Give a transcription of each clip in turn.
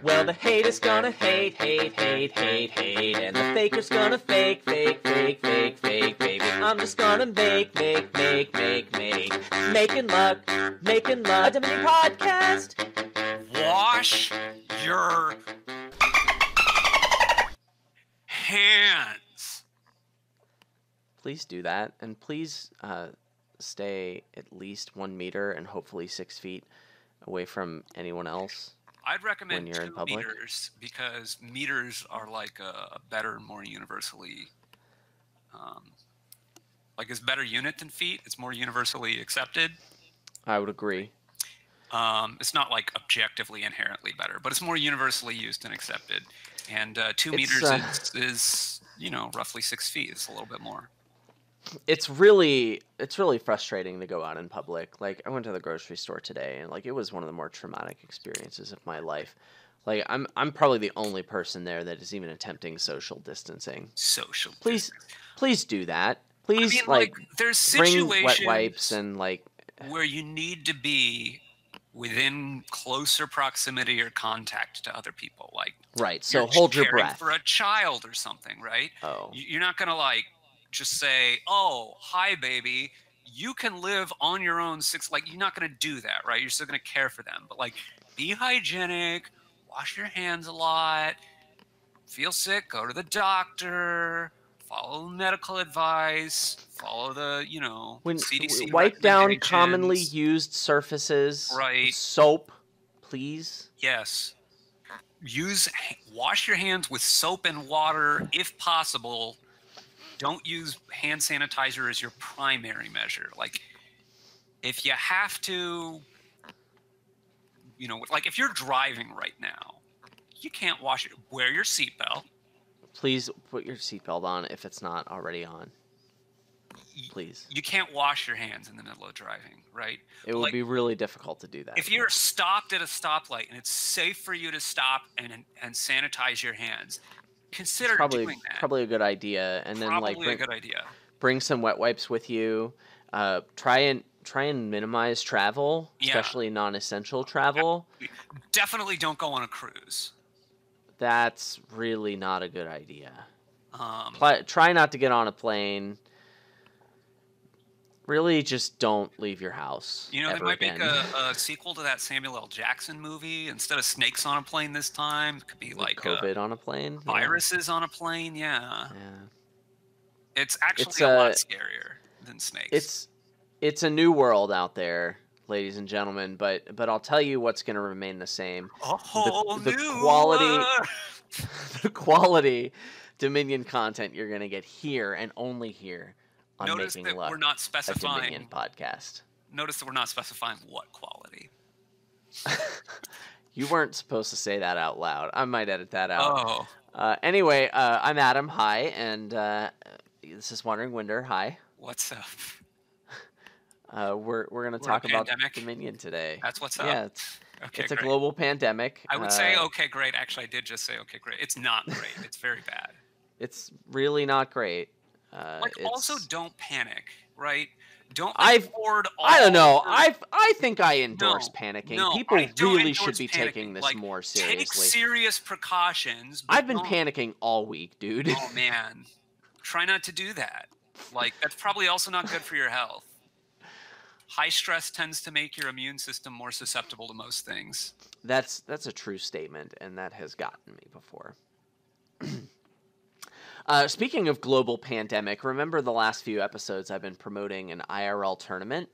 Well, the haters gonna hate, hate, hate, hate, hate, and the faker's gonna fake, fake, fake, fake, fake, baby. I'm just gonna making luck, a Dominion podcast. Wash your hands. Please do that, and please stay at least 1 meter and hopefully 6 feet away from anyone else. I'd recommend when you're in 2 public. meters because meters are like a better, more universally, like it's a better unit than feet. It's more universally accepted. I would agree. It's not like objectively inherently better, but it's more universally used and accepted. And 2 meters is roughly 6 feet. It's a little bit more. It's really frustrating to go out in public. Like, I went to the grocery store today, and like it was one of the more traumatic experiences of my life. Like, I'm probably the only person there that is even attempting social distancing. Please do that. Please, I mean, there's situations bring wet wipes and like where you need to be within closer proximity or contact to other people. Like, right. So hold your breath for a child or something, right? Oh, you're not gonna like just say, "Oh, hi, baby. You can live on your own 6." Like, you're not gonna do that, right? You're still gonna care for them, but like, be hygienic, wash your hands a lot. Feel sick, go to the doctor. Follow medical advice. Follow the CDC. Wipe down commonly used surfaces. Right. Soap, please. Yes. Wash your hands with soap and water if possible. Don't use hand sanitizer as your primary measure. Like, if you have to, like if you're driving right now, you can't wash it. Wear your seatbelt. Please put your seatbelt on if it's not already on. Please. You can't wash your hands in the middle of driving, right? It would be really difficult to do that. If you're stopped at a stoplight and it's safe for you to stop and sanitize your hands, consider doing that. Probably a good idea. And then a good idea. Bring some wet wipes with you. Try and minimize travel, especially non-essential travel. Definitely don't go on a cruise. That's really not a good idea. Try not to get on a plane. Really, just don't leave your house. They might make a sequel to that Samuel L. Jackson movie. Instead of snakes on a plane this time, it could be like COVID on a plane. Viruses on a plane. Yeah. It's actually a lot scarier than snakes. It's a new world out there, ladies and gentlemen. But I'll tell you what's going to remain the same. The quality Dominion content you're going to get here and only here. Notice that we're not specifying Dominion podcast. Notice that we're not specifying what quality. You weren't supposed to say that out loud. I might edit that out. Oh. Anyway, I'm Adam. Hi, and this is Wandering Winder. Hi. What's up? We're going to talk about Dominion today. That's what's up. Yeah, it's a global pandemic. I would say okay, great. Actually, I did just say okay, great. It's not great. It's very bad. It's really not great. Also, don't panic, right? I don't know. I think I endorse panicking. No, people really should be taking this more seriously. Take serious precautions. I've been panicking all week, dude. Oh man, try not to do that. Like, that's probably also not good for your health. High stress tends to make your immune system more susceptible to most things. That's a true statement, and that has gotten me before. Speaking of global pandemic, remember the last few episodes I've been promoting an IRL tournament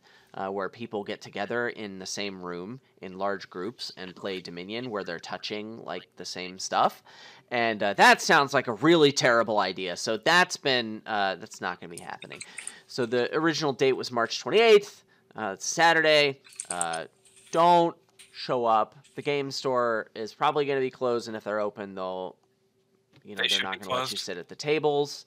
where people get together in the same room in large groups and play Dominion where they're touching like the same stuff. And that sounds like a really terrible idea. So that's not going to be happening. So the original date was March 28th. It's Saturday. Don't show up. The game store is probably going to be closed, and if they're open, they're not going to let you sit at the tables.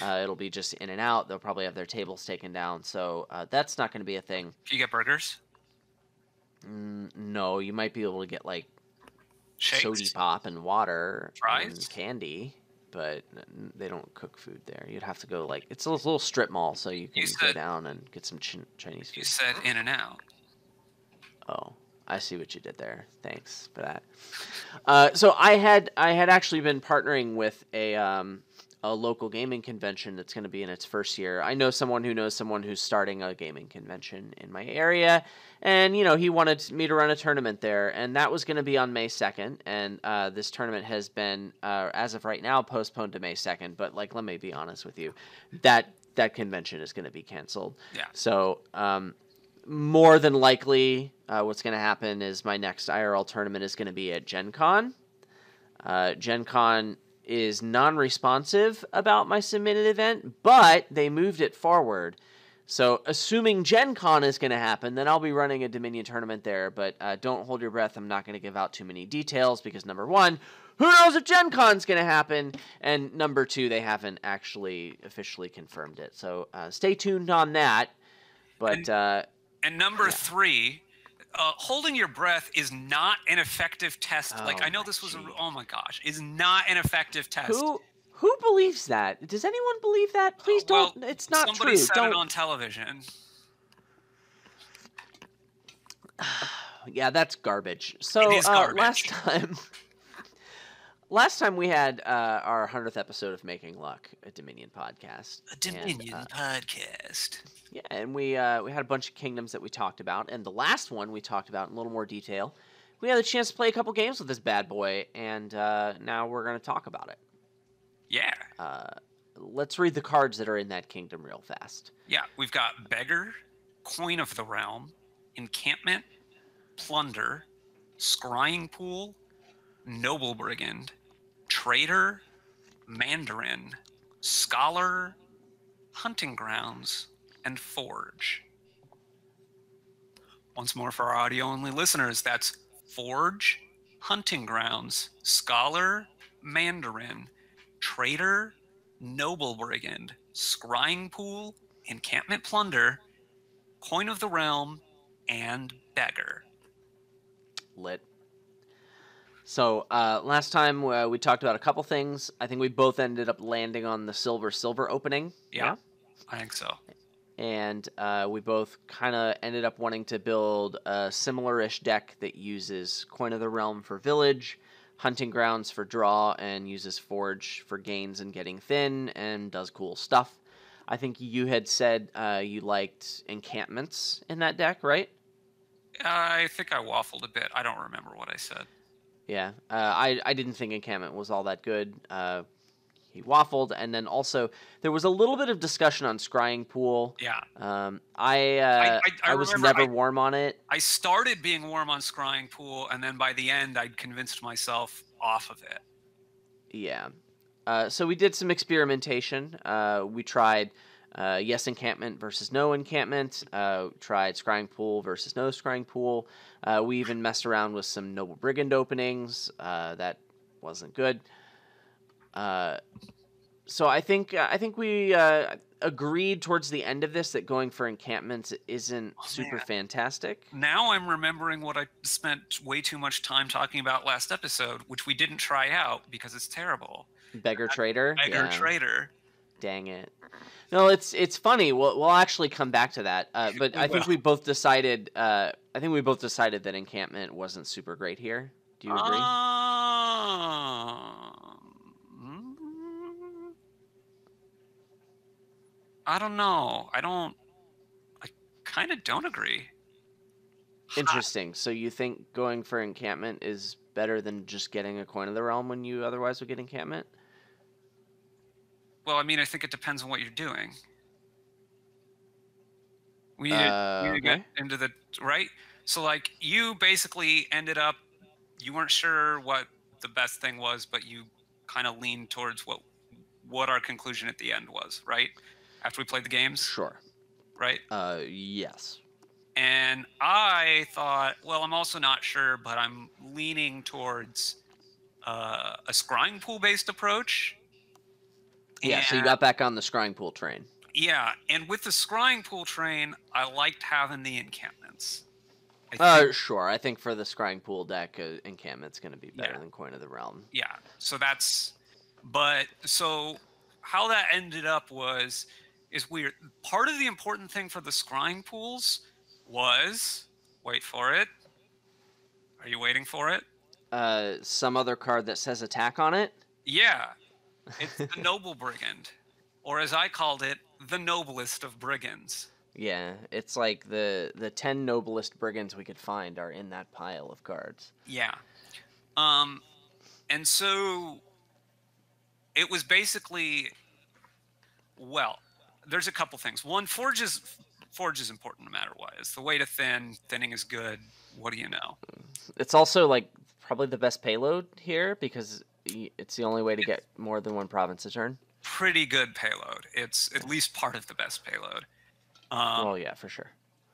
It'll be just in and out. They'll probably have their tables taken down. So that's not going to be a thing. Do you get burgers? No, you might be able to get like shakes, soda pop and water, fries, and candy, but they don't cook food there. You'd have to go like it's a little strip mall, so you can go down and get some Chinese food. You said In and Out. Oh, I see what you did there. Thanks for that. So I had actually been partnering with a local gaming convention that's going to be in its first year. I know someone who knows someone who's starting a gaming convention in my area, and he wanted me to run a tournament there, and that was going to be on May 2nd. And this tournament has been, as of right now, postponed to May 2nd. But like, let me be honest with you, that convention is going to be canceled. Yeah. So more than likely, what's going to happen is my next IRL tournament is going to be at Gen Con. Gen Con is non-responsive about my submitted event, but they moved it forward. So assuming Gen Con is going to happen, then I'll be running a Dominion tournament there, but don't hold your breath. I'm not going to give out too many details because, number one, who knows if Gen Con's going to happen? And number two, they haven't actually officially confirmed it. So stay tuned on that. But and number three, holding your breath is not an effective test. I know this was oh my gosh, is not an effective test. Who believes that? Does anyone believe that? Please don't. Well, it's not somebody true. Said it on television. Yeah, that's garbage. So it is garbage. last time we had our 100th episode of Making Luck, a Dominion podcast. A Dominion podcast. Yeah, and we had a bunch of kingdoms that we talked about, and the last one we talked about in a little more detail. We had a chance to play a couple games with this bad boy, and now we're going to talk about it. Yeah. Let's read the cards that are in that kingdom real fast. Yeah, we've got Beggar, Coin of the Realm, Encampment, Plunder, Scrying Pool, Noble Brigand, Trader, Mandarin, Scholar, Hunting Grounds, and Forge. Once more for our audio-only listeners, that's Forge, Hunting Grounds, Scholar, Mandarin, Trader, Noble Brigand, Scrying Pool, Encampment Plunder, Coin of the Realm, and Beggar. Lit. So last time we talked about a couple things. I think we both ended up landing on the silver opening. Yeah, I think so. And we both kind of ended up wanting to build a similar-ish deck that uses Coin of the Realm for Village, Hunting Grounds for Draw, and uses Forge for gains and getting thin, and does cool stuff. I think you had said you liked encampments in that deck, right? I think I waffled a bit. I don't remember what I said. Yeah, I didn't think encampment was all that good. He waffled, and then also there was a little bit of discussion on Scrying Pool. Yeah. I was never warm on it. I started being warm on Scrying Pool, and then by the end, I'd convinced myself off of it. Yeah. So we did some experimentation. We tried yes encampment versus no encampment. Tried Scrying Pool versus no Scrying Pool. We even messed around with some Noble Brigand openings. That wasn't good. So I think we agreed towards the end of this that going for encampments isn't super fantastic. Now I'm remembering what I spent way too much time talking about last episode, which we didn't try out because it's terrible. Beggar Trader? Beggar Trader. Dang it. No, it's funny. We'll actually come back to that. But I think we both decided that encampment wasn't super great here. Do you agree? I don't know. I kind of don't agree. Interesting. So you think going for encampment is better than just getting a Coin of the Realm when you otherwise would get encampment? Well, I mean, I think it depends on what you're doing. We need to get into the right. So, like, you basically ended up, you weren't sure what the best thing was, but you kind of leaned towards what our conclusion at the end was, right? After we played the games? Sure. Right? Yes. And I thought, well, I'm also not sure, but I'm leaning towards a Scrying Pool-based approach. Yeah, so you got back on the Scrying Pool train. Yeah, and with the Scrying Pool train, I liked having the encampments. Sure. I think for the Scrying Pool deck, encampment's going to be better than Coin of the Realm. Yeah, so how that ended up is weird. Part of the important thing for the Scrying Pools was, wait for it, Are you waiting for it? Some other card that says attack on it. Yeah, it's the Noble Brigand, or as I called it, the noblest of brigands. Yeah, it's like the 10 noblest brigands we could find are in that pile of cards. Yeah. And so it was basically, well, there's a couple things. One, Forge is important no matter what. It's the way to thin. Thinning is good. What do you know? It's also like probably the best payload here because it's the only way to get more than one province a turn. Pretty good payload. It's at least part of the best payload. Well, yeah, for sure.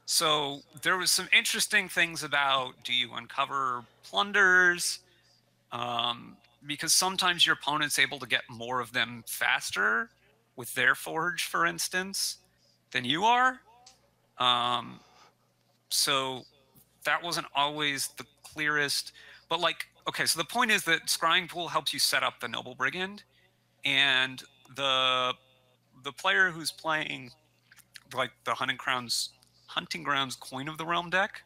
So there was some interesting things about, do you uncover plunders? Because sometimes your opponent's able to get more of them faster with their forge, for instance, than you are. So that wasn't always the clearest. But like, okay, so the point is that Scrying Pool helps you set up the Noble Brigand, and the player who's playing like the Hunting Grounds Coin of the Realm deck,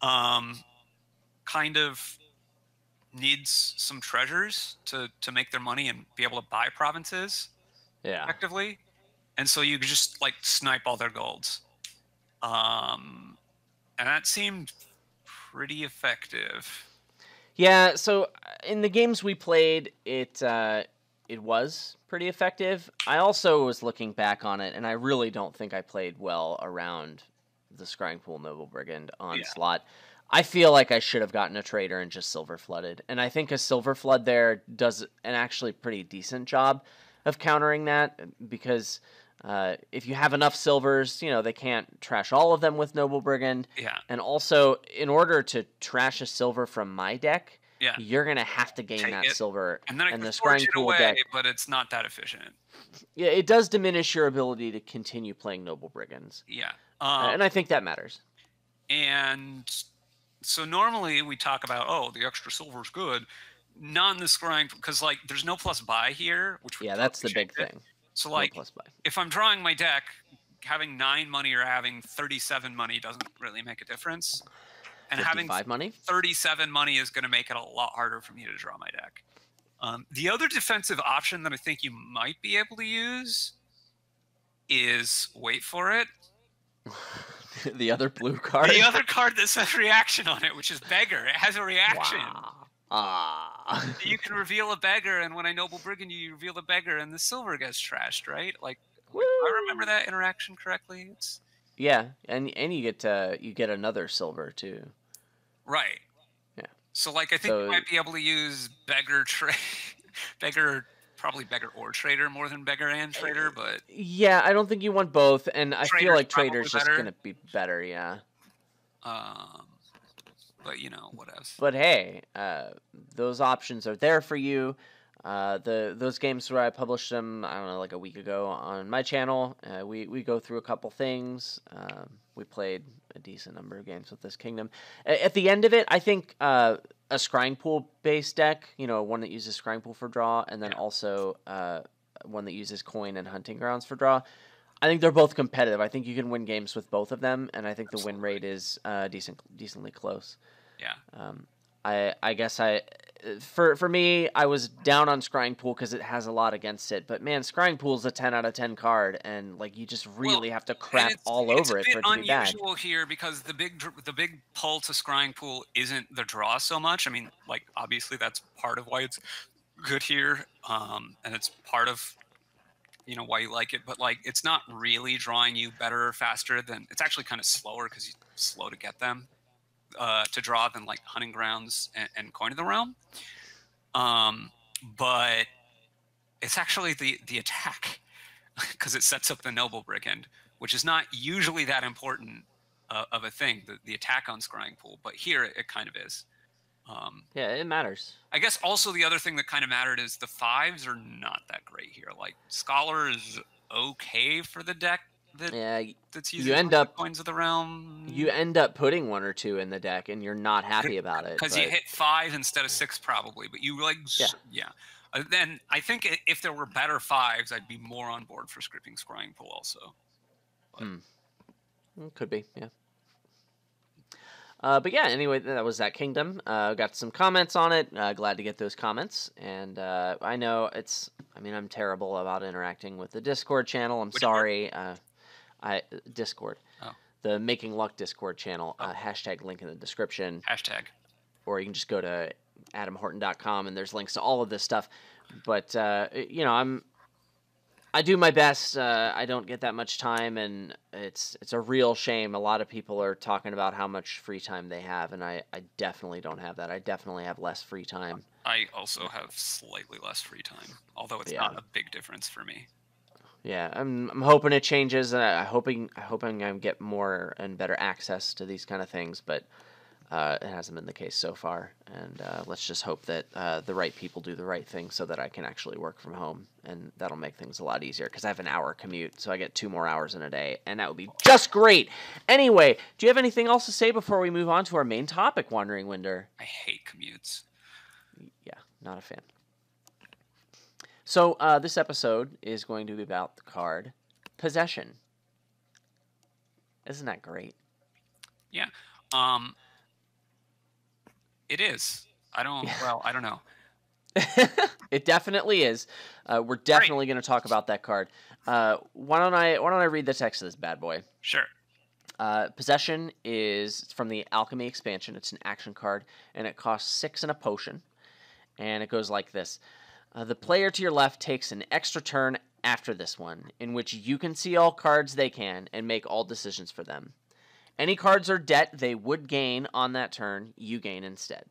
kind of needs some treasures to make their money and be able to buy provinces effectively. And so you could just like snipe all their golds. And that seemed pretty effective. Yeah, so in the games we played, it was pretty effective. I also was looking back on it, and I really don't think I played well around the Scrying Pool Noble Brigand Onslaught. Yeah. I feel like I should have gotten a trader and just Silver Flooded. And I think a Silver Flood there does an actually pretty decent job of countering that, because if you have enough silvers, you know, they can't trash all of them with Noble Brigand. Yeah. And also, in order to trash a silver from my deck, you're going to have to gain that silver. And then the Scrying Pool deck, but it's not that efficient. Yeah, it does diminish your ability to continue playing Noble Brigands. Yeah. And I think that matters. And so normally we talk about, oh, the extra silver is good. Not in the Scrying, because like there's no plus buy here. Which that's the big thing. So like, if I'm drawing my deck, having 9 money or having 37 money doesn't really make a difference. And having 37 money is going to make it a lot harder for me to draw my deck. The other defensive option that I think you might be able to use is, wait for it, the other blue card? The other card that says reaction on it, which is Beggar. It has a reaction. Wow. You can reveal a Beggar, and when I Noble Brigand you reveal the Beggar, and the silver gets trashed, right? Like, I remember that interaction correctly. It's and you get another silver too. Right. Yeah. So like I think you might be able to use Beggar probably Beggar or Trader more than Beggar and Trader, but yeah, I don't think you want both, and I feel like Trader's just gonna be better. Yeah. But you know, what else? But hey, those options are there for you. Those games where I published them, I don't know, like a week ago on my channel, we go through a couple things. We played a decent number of games with this kingdom. At the end of it, I think a Scrying Pool based deck, you know, one that uses Scrying Pool for draw, and then also one that uses Coin and Hunting Grounds for draw. I think they're both competitive. I think you can win games with both of them, and I think the win rate is decently close. Yeah. I guess for me, I was down on Scrying Pool because it has a lot against it. But man, Scrying Pool is a 10 out of 10 card, and like you just really have to crap all over it for it to be bad. It's unusual here because the big pull to Scrying Pool isn't the draw so much. I mean, like obviously that's part of why it's good here, and it's part of, you know, why you like it. But like it's not really drawing you better or faster than, it's actually kind of slower because you're slow to get them. To draw than like Hunting Grounds and Coin of the Realm, but it's actually the attack because it sets up the Noble Brigand, which is not usually that important of a thing, the attack on Scrying Pool, but here it kind of is. Yeah, it matters. I guess also the other thing that kind of mattered is the 5s are not that great here. Like Scholar is okay for the deck. That's using Coins of the Realm. You end up putting 1 or 2 in the deck, and you're not happy about it because you hit 5 instead of 6 probably. But you like Then I think if there were better 5s, I'd be more on board for scripting Scrying Pool also. Could be, yeah. But yeah, anyway, that was that kingdom. Got some comments on it. Glad to get those comments. And I know I mean, I'm terrible about interacting with the Discord channel. I'm Which one? sorry. Discord. Oh. The Making Luck Discord channel. Oh. Hashtag link in the description. Hashtag. Or you can just go to adamhorton.com and there's links to all of this stuff. But, you know, I do my best. I don't get that much time, and it's a real shame. A lot of people are talking about how much free time they have, and I definitely don't have that. I definitely have less free time. I also have slightly less free time, although it's not a big difference for me. Yeah, I'm hoping it changes, and I'm hoping I get more and better access to these kind of things, but it hasn't been the case so far. And let's just hope that the right people do the right thing so that I can actually work from home, and that'll make things a lot easier because I have an hour commute, so I get 2 more hours in a day, and that would be just great. Anyway, do you have anything else to say before we move on to our main topic, Wandering Winder? I hate commutes. Yeah, not a fan. So this episode is going to be about the card Possession. Isn't that great? Yeah. It is. I don't know. It definitely is. We're definitely going to talk about that card. Why don't I read the text of this bad boy? Sure. Possession is from the Alchemy expansion. It's an action card, and it costs 6 and a potion. And it goes like this. The player to your left takes an extra turn after this one, in which you can see all cards they can and make all decisions for them. Any cards or debt they would gain on that turn, you gain instead.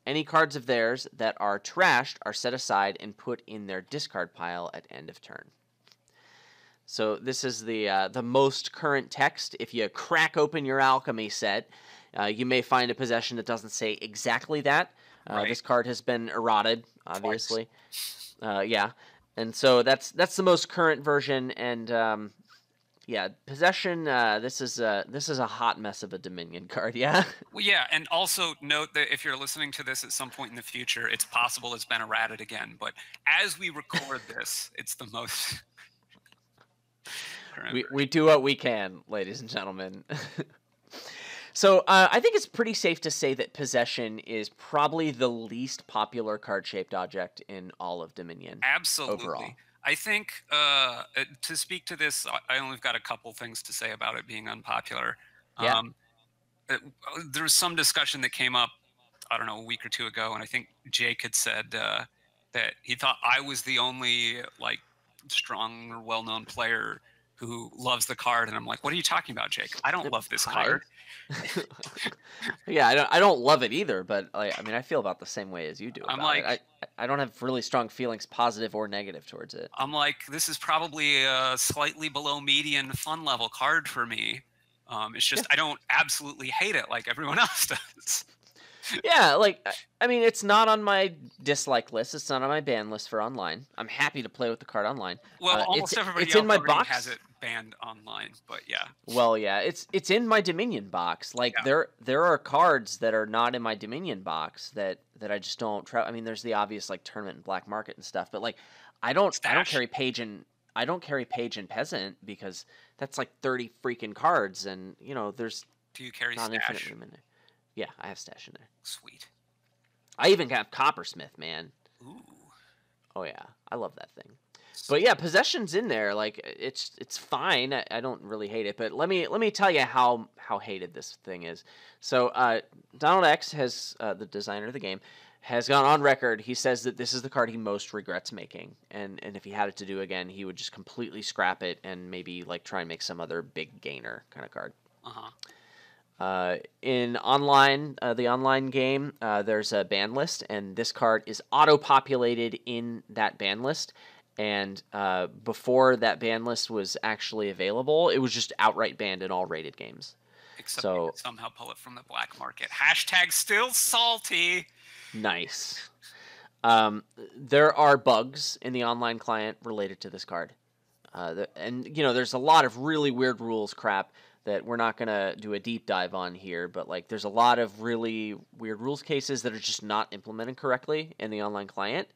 Any cards of theirs that are trashed are set aside and put in their discard pile at end of turn. So this is the most current text. If you crack open your Alchemy set, you may find a possession that doesn't say exactly that. This card has been eroded, obviously. Yeah, and so that's the most current version, and yeah, Possession. This is a hot mess of a Dominion card. Yeah. Well, yeah, and also note that if you're listening to this at some point in the future, it's possible it's been errated again. But as we record this, it's the most. we do what we can, ladies and gentlemen. So I think it's pretty safe to say that Possession is probably the least popular card-shaped object in all of Dominion. Absolutely. Overall. I think to speak to this, I only got a couple things to say about it being unpopular. Yeah. There was some discussion that came up, I don't know, a week or two ago, and I think Jake had said that he thought I was the only like strong or well-known player who loves the card, and I'm like, what are you talking about, Jake? I don't love this card. Yeah, I don't love it either, but like, I mean, I feel about the same way as you do. I'm like, I don't have really strong feelings, positive or negative, towards it. I'm like, this is probably a slightly below median fun level card for me. It's just I don't absolutely hate it like everyone else does. Yeah, like, I mean, it's not on my dislike list. It's not on my ban list for online. I'm happy to play with the card online. Well, almost everybody else in my box. Has it banned online, but yeah. Well, yeah, it's in my Dominion box. Like, there are cards that are not in my Dominion box that I just don't try. I mean, there's the obvious like Tournament and Black Market and stuff, but like, I don't carry Page and Peasant because that's like 30 freaking cards, and you know, there's do you carry not Stash? Infinite room in there. Yeah, I have Stash in there. Sweet. I even have Coppersmith, man. Ooh. Oh yeah, I love that thing. But yeah, Possession's in there. Like it's fine. I don't really hate it. But let me tell you how hated this thing is. So Donald X has the designer of the game has gone on record. He says that this is the card he most regrets making, and if he had it to do again, he would just completely scrap it and maybe like try and make some other big gainer kind of card. In online, the online game, there's a ban list, and this card is auto-populated in that ban list. And before that ban list was actually available, it was just outright banned in all rated games. Except you could somehow pull it from the black market. Hashtag still salty. Nice. There are bugs in the online client related to this card. And, you know, there's a lot of really weird rules crap that we're not going to do a deep dive on here, but like there's a lot of really weird rules cases that are just not implemented correctly in the online client,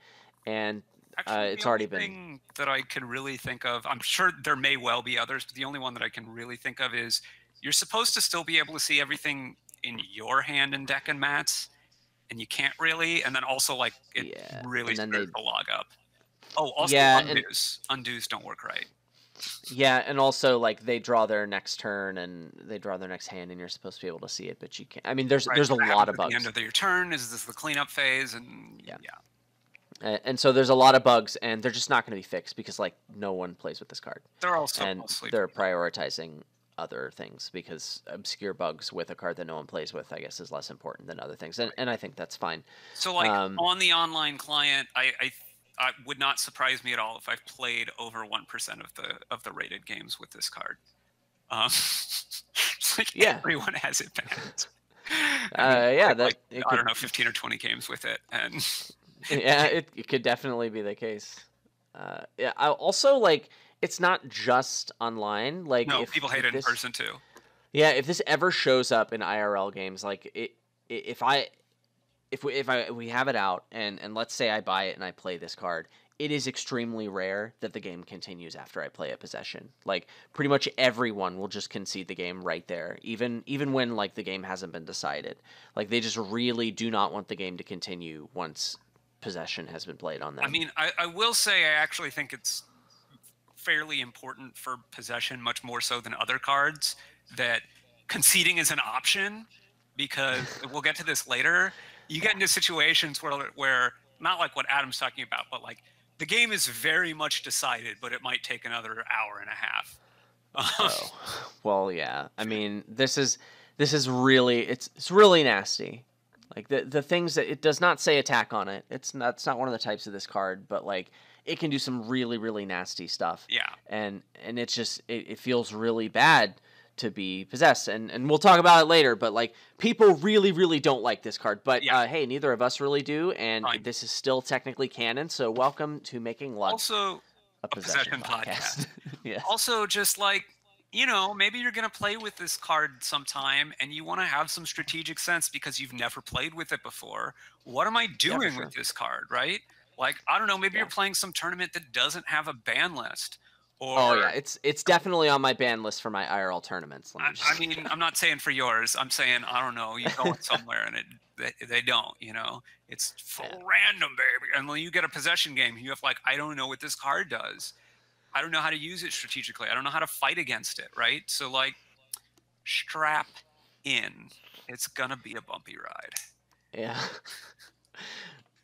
and actually, it's already been. The thing that I can really think of, I'm sure there may well be others, but the only one that I can really think of is you're supposed to still be able to see everything in your hand in deck and mats, and you can't really. And then also like it Yeah, really and then screws the log up. Oh, also yeah, and undos don't work right. yeah, and also like they draw their next turn and they draw their next hand, and you're supposed to be able to see it, but you can't. I mean, there's Right, a that lot happens of at the end bugs. of your turn. Is this the cleanup phase? And Yeah. yeah. And so there's a lot of bugs, and they're just not going to be fixed because like no one plays with this card, They're also and mostly they're prioritizing other things because obscure bugs with a card that no one plays with, I guess, is less important than other things, and I think that's fine. so like on the online client, I would not surprise me at all if I've played over 1% of the rated games with this card. It's like everyone has it banned. Yeah, like, it I could, don't know, 15 or 20 games with it, and yeah, it could definitely be the case. Yeah, I also like it's not just online. Like no, if people hate it in this, person too. yeah, if this ever shows up in IRL games, like if we have it out and let's say I buy it and I play this card, it is extremely rare that the game continues after I play a possession. Like pretty much everyone will just concede the game right there, even when like the game hasn't been decided. Like they just really do not want the game to continue once possession has been played on them. I mean, I will say I actually think it's fairly important for possession, much more so than other cards, that conceding is an option, because we'll get to this later. You get into situations where not like what Adam's talking about, but like the game is very much decided, but it might take another hour and a half. Oh, well, yeah. I mean, this is really it's really nasty. Like the things that it does not say attack on it. It's not one of the types of this card, but like it can do some really nasty stuff. Yeah. And it's just it feels really bad to be possessed, and we'll talk about it later, but like people really don't like this card, but hey, neither of us really do, and this is still technically canon, so welcome to Making Luck, also a possession podcast. Yeah. Also, just like, you know, maybe you're going to play with this card sometime and you want to have some strategic sense because you've never played with it before. What am I doing with this card, right? Like, I don't know, maybe you're playing some tournament that doesn't have a ban list. Oh yeah, it's definitely on my ban list for my IRL tournaments. I mean, I'm not saying for yours. I'm saying, I don't know, you go somewhere and they don't, you know, it's full random, baby. And when you get a possession game, you have like, I don't know what this card does. I don't know how to use it strategically. I don't know how to fight against it, right? So like, strap in. It's gonna be a bumpy ride. Yeah.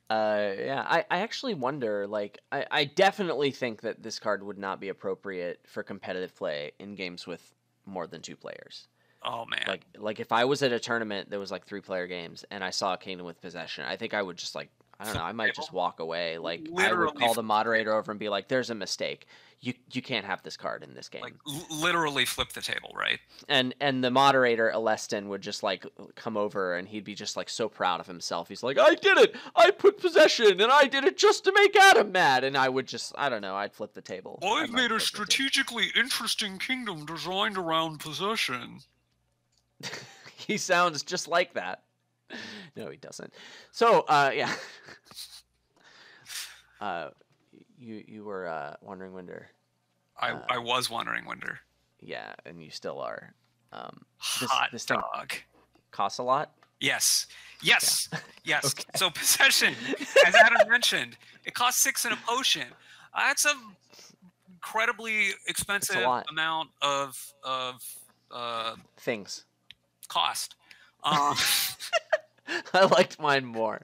Yeah, I actually wonder, like, I definitely think that this card would not be appropriate for competitive play in games with more than 2 players. Oh, man. Like if I was at a tournament that was like 3-player games and I saw a Kingdom with Possession, I think I would just like, I don't know, I might just walk away. Like literally, I would call the moderator over and be like, there's a mistake. You can't have this card in this game. Like literally flip the table, right? And the moderator, Alestin, would just like come over and he'd be just like so proud of himself. He's like, I did it! I put possession and I did it just to make Adam mad. And I would just, I don't know, I'd flip the table. I've made a strategically interesting kingdom designed around possession. He sounds just like that. No, he doesn't. So, yeah. You were Wandering Winder. I was Wandering Winder. Yeah, and you still are. This thing costs a lot? Yes. Yes. Yeah. Yes. Okay. So possession, as Adam mentioned, it costs 6 in a potion. That's a incredibly expensive amount of things. Cost. I liked mine more.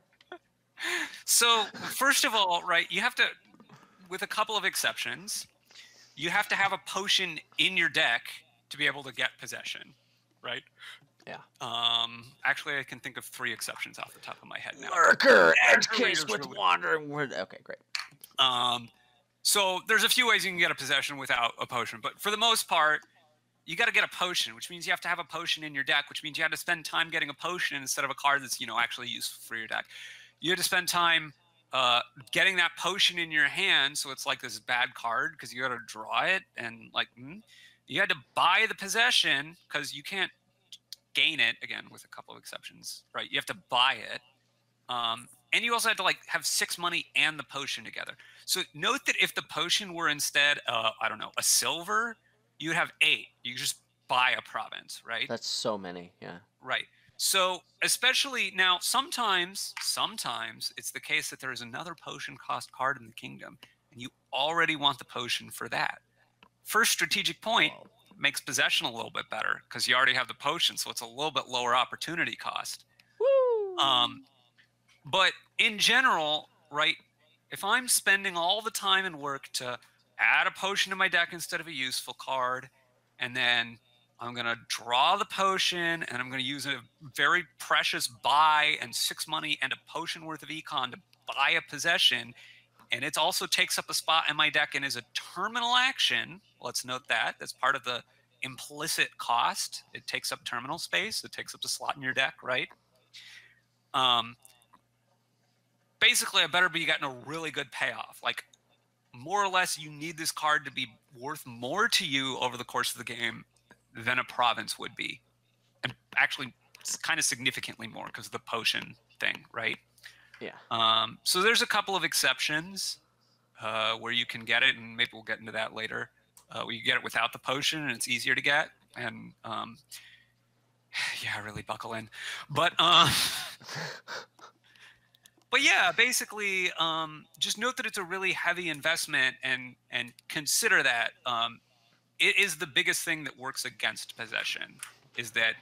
So first of all, right, you have to, with a couple of exceptions, you have to have a potion in your deck to be able to get possession, right? Yeah. Actually, I can think of 3 exceptions off the top of my head now. Lurker, edge case with Wandering Winder. Okay, great. So there's a few ways you can get a possession without a potion, but for the most part, you got to get a potion, which means you have to have a potion in your deck, which means you have to spend time getting a potion instead of a card that's, you know, actually useful for your deck. You have to spend time getting that potion in your hand, so it's like this bad card because you got to draw it, and like you had to buy the possession because you can't gain it, again with a couple of exceptions, right? You have to buy it, and you also had to like have 6 money and the potion together. So note that if the potion were instead, I don't know, a silver, you'd have 8. You just buy a province, right? That's so many, yeah. Right. So, especially now, sometimes it's the case that there is another potion cost card in the kingdom, and you already want the potion for that. First strategic point Whoa. makes possession a little bit better because you already have the potion, so it's a little bit lower opportunity cost. Woo! But in general, right, if I'm spending all the time and work to add a potion to my deck instead of a useful card, and then I'm going to draw the potion, and I'm going to use a very precious buy and 6 money and a potion worth of econ to buy a possession, and it also takes up a spot in my deck and is a terminal action. Let's note that. That's part of the implicit cost. It takes up terminal space. It takes up the slot in your deck, right? Basically, I better be getting a really good payoff. Like, more or less, you need this card to be worth more to you over the course of the game than a province would be. And actually, it's kind of significantly more because of the potion thing, right? Yeah. So there's a couple of exceptions where you can get it, and maybe we'll get into that later. Where you get it without the potion, and it's easier to get. And yeah, really buckle in. But but yeah, basically, just note that it's a really heavy investment, and consider that it is the biggest thing that works against possession. Is that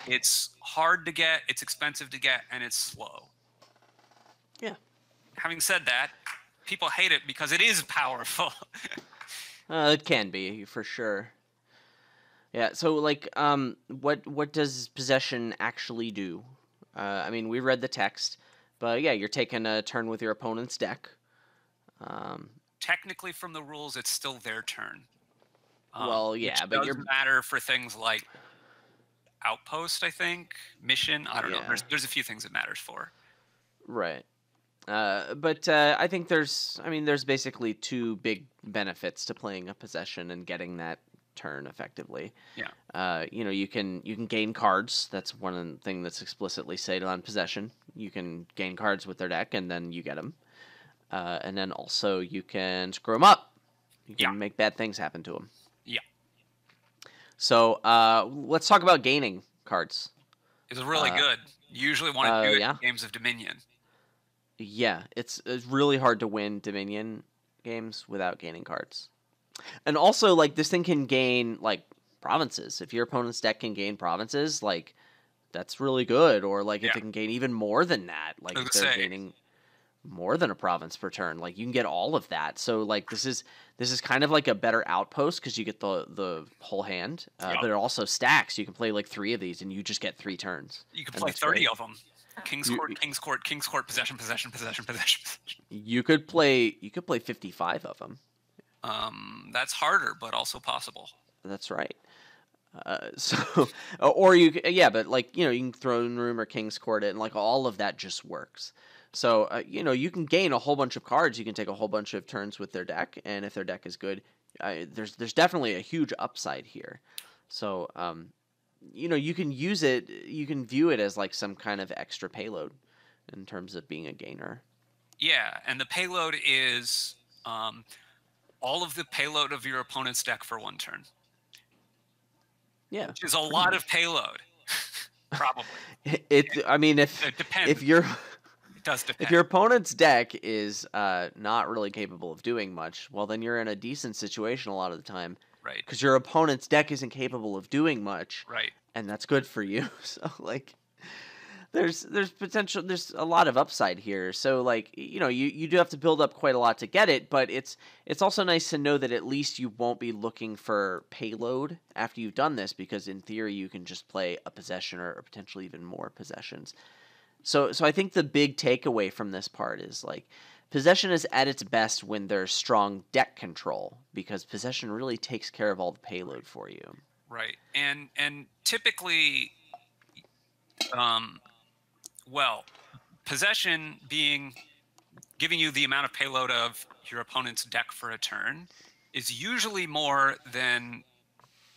it's hard to get, it's expensive to get, and it's slow. Yeah. Having said that, people hate it because it is powerful. It can be for sure. Yeah. So like, what does possession actually do? I mean, we read the text, but yeah, you're taking a turn with your opponent's deck. Technically, from the rules, it's still their turn. Well, yeah, which but does matter for things like outpost, I think, mission. I don't know. Yeah. There's a few things it matters for. Right. But I think there's basically two big benefits to playing a possession and getting that turn effectively. Yeah. You can gain cards. That's one thing that's explicitly stated on possession. You can gain cards with their deck, and then you get them. And then also you can screw them up. You can make bad things happen to them. Yeah. So let's talk about gaining cards. It's really good. You usually want to do it in games of Dominion. Yeah, it's really hard to win Dominion games without gaining cards. And also, like, this thing can gain, like, provinces. If your opponent's deck can gain provinces, like, that's really good. Or, like, if it can gain even more than that, like, if they're gaining more than a province per turn, like, you can get all of that. So, like, this is kind of like a better outpost because you get the whole hand. But it also stacks. You can play, like, 3 of these, and you just get 3 turns. You can play 30 of them. King's Court, King's Court, King's Court, possession, possession, possession, possession. You could play 55 of them. That's harder, but also possible. That's right. So, or you, but like, you can Throne Room or King's Court it, and like all of that just works. So, you can gain a whole bunch of cards. You can take a whole bunch of turns with their deck, and if their deck is good, there's definitely a huge upside here. So, you can use it. You can view it as like some kind of extra payload in terms of being a gainer. Yeah, and the payload is all of the payload of your opponent's deck for 1 turn. Yeah, which is a lot of payload. Probably. I mean, it depends. It does depend. If your opponent's deck is not really capable of doing much, well, then you're in a decent situation a lot of the time. Right. Because your opponent's deck isn't capable of doing much. Right. And that's good for you. So, like, there's potential. There's a lot of upside here. So, like, you do have to build up quite a lot to get it. But it's also nice to know that at least you won't be looking for payload after you've done this. Because in theory, you can just play a possession or potentially even more possessions. So I think the big takeaway from this part is, like, possession is at its best when there's strong deck control, because possession really takes care of all the payload for you. Right. And typically, possession giving you the amount of payload of your opponent's deck for a turn is usually more than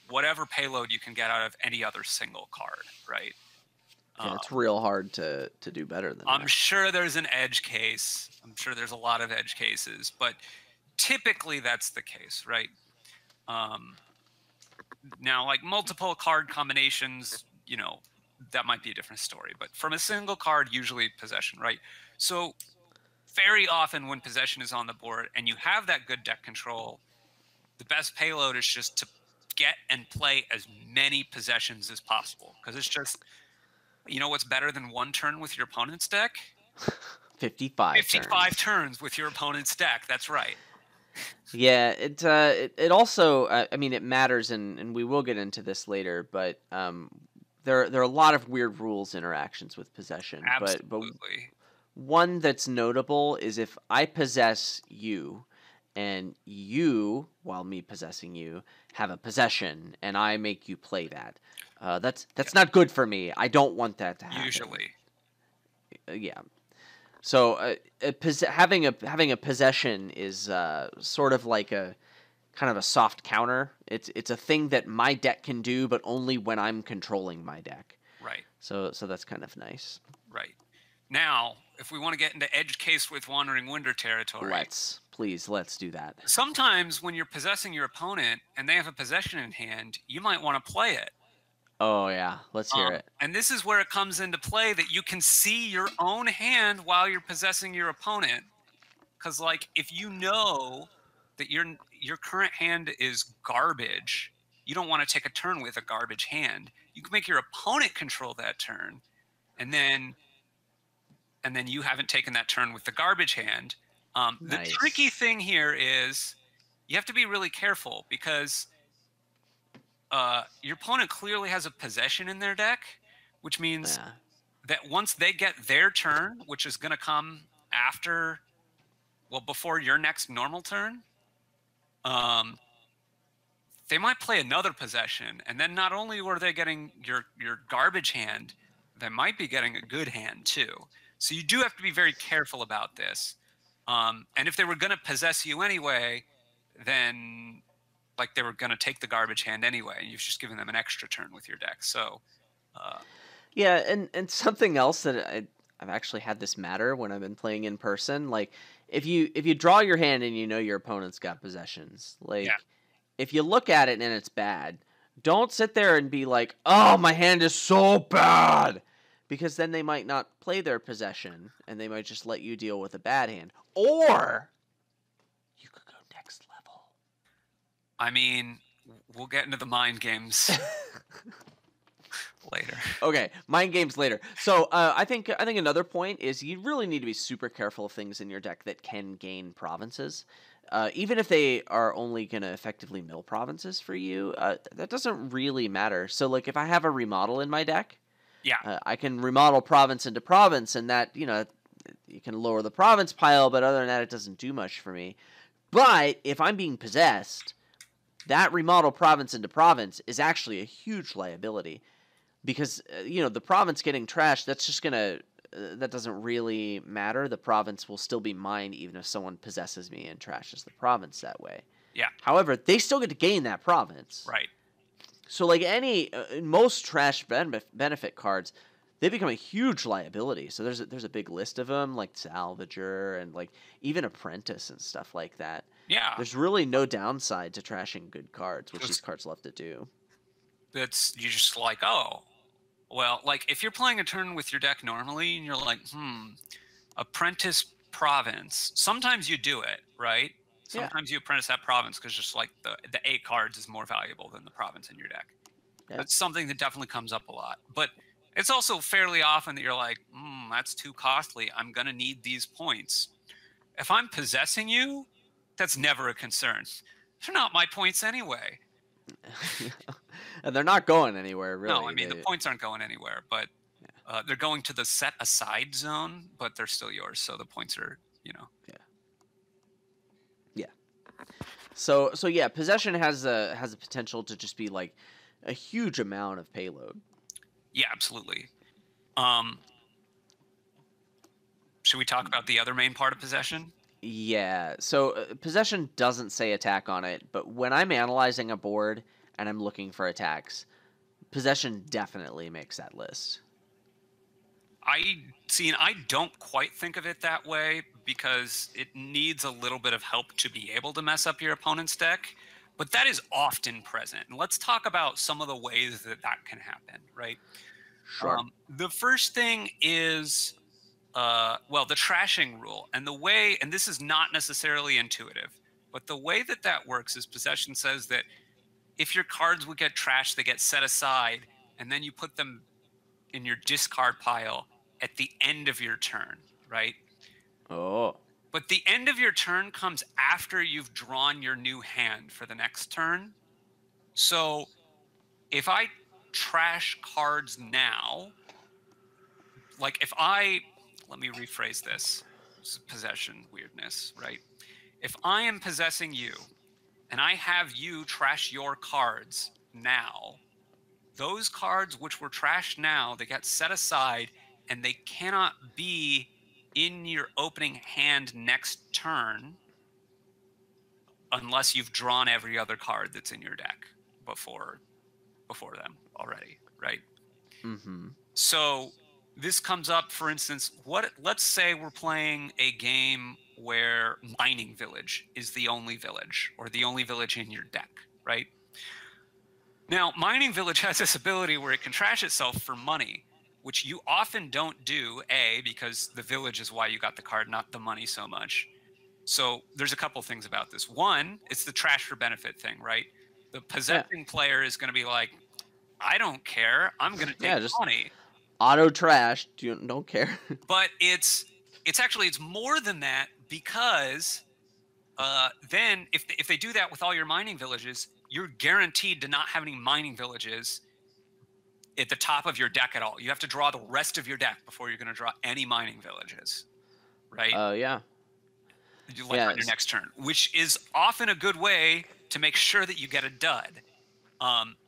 whatever payload you can get out of any other single card, right? Yeah, it's real hard to do better than that. I'm sure there's an edge case. I'm sure there's a lot of edge cases, but typically that's the case, right? Now, like, multiple card combinations, that might be a different story. But from a single card, usually possession, right? So very often when possession is on the board and you have that good deck control, the best payload is just to get and play as many possessions as possible. Because it's just, you know what's better than one turn with your opponent's deck? 55 55 turns with your opponent's deck. That's right. Yeah, it also I mean, it matters, and we will get into this later, but there are a lot of weird rules interactions with possession. But Absolutely. one that's notable is if I possess you, and you, while me possessing you, have a possession, and I make you play that. That's not good for me. I don't want that to happen. Usually. Yeah. So having a possession is sort of like a kind of a soft counter. It's a thing that my deck can do, but only when I'm controlling my deck. Right. So that's kind of nice. Right. Now, if we want to get into edge case with Wandering Winder territory, Let's do that. sometimes when you're possessing your opponent and they have a possession in hand, you might want to play it. Oh yeah, let's hear it. And this is where it comes into play that you can see your own hand while you're possessing your opponent. Because, like, if you know that your current hand is garbage, you don't want to take a turn with a garbage hand. You can make your opponent control that turn, and then you haven't taken that turn with the garbage hand. The Nice. tricky thing here is you have to be really careful because your opponent clearly has a possession in their deck, which means Yeah. that once they get their turn, which is going to come before your next normal turn, they might play another possession, and then not only were they getting your garbage hand, they might be getting a good hand too. So you do have to be very careful about this. And if they were going to possess you anyway, then like they were going to take the garbage hand anyway, and you've just given them an extra turn with your deck. So Yeah, and something else that I've actually had this matter when I've been playing in person. Like if you draw your hand and you know your opponent's got possessions, like if you look at it and it's bad, don't sit there and be like, "Oh, my hand is so bad," because then they might not play their possession and they might just let you deal with a bad hand, or you could go next level. I mean, we'll get into the mind games later. Okay, mind games later. So I think another point is you really need to be super careful of things in your deck that can gain provinces. Even if they are only going to effectively mill provinces for you, that doesn't really matter. So like if I have a remodel in my deck, I can remodel province into province, and that, you can lower the province pile, but other than that, it doesn't do much for me. But if I'm being possessed, that remodel province into province is actually a huge liability. Because, the province getting trashed, that's just going to... that doesn't really matter. The province will still be mine even if someone possesses me and trashes the province that way. Yeah. However, they still get to gain that province. Right. So, like most trash benefit cards, they become a huge liability. So there's a big list of them, like Salvager and like even Apprentice and stuff like that. Yeah. There's really no downside to trashing good cards, which these cards love to do. You're just like, oh, well, like if you're playing a turn with your deck normally and you're like, Apprentice Province, sometimes you do it, right? Sometimes you apprentice that province because just like the 8 cards is more valuable than the province in your deck. Yeah. That's something that definitely comes up a lot. But it's also fairly often that you're like, that's too costly. I'm going to need these points. If I'm possessing you, that's never a concern. They're not my points anyway. And they're not going anywhere, really. No, I mean, the points aren't going anywhere, but they're going to the set aside zone, but they're still yours. So the points are, Yeah. So yeah, possession has a potential to just be like a huge amount of payload. Yeah, absolutely. Should we talk about the other main part of possession? Yeah. So possession doesn't say attack on it, but when I'm analyzing a board and I'm looking for attacks, possession definitely makes that list. I don't quite think of it that way because it needs a little bit of help to be able to mess up your opponent's deck, but that is often present. And let's talk about some of the ways that can happen, right? Sure. The first thing is, well, the trashing rule. And the way, and this is not necessarily intuitive, but the way that that works is possession says that if your cards would get trashed, they get set aside, and then you put them in your discard pile at the end of your turn, right? Oh. But the end of your turn comes after you've drawn your new hand for the next turn. So if I trash cards now, like if I, let me rephrase this. This is possession weirdness, right? If I am possessing you and I have you trash your cards now, those cards which were trashed now, they get set aside and they cannot be in your opening hand next turn unless you've drawn every other card that's in your deck before them already, right? Mm-hmm. So this comes up, for instance, let's say we're playing a game where Mining Village is the only village, or the only village in your deck, right? Now, Mining Village has this ability where it can trash itself for money, which you often don't do, A, because the village is why you got the card, not the money so much. So there's a couple things about this. One, it's the trash for benefit thing, right? The possessing player is going to be like, I don't care. I'm going to take just money. Auto trash. Don't care. But it's more than that, because then if they do that with all your mining villages, you're guaranteed to not have any mining villages at the top of your deck at all. You have to draw the rest of your deck before you're going to draw any mining villages, right? Yeah. On your next turn, which is often a good way to make sure that you get a dud.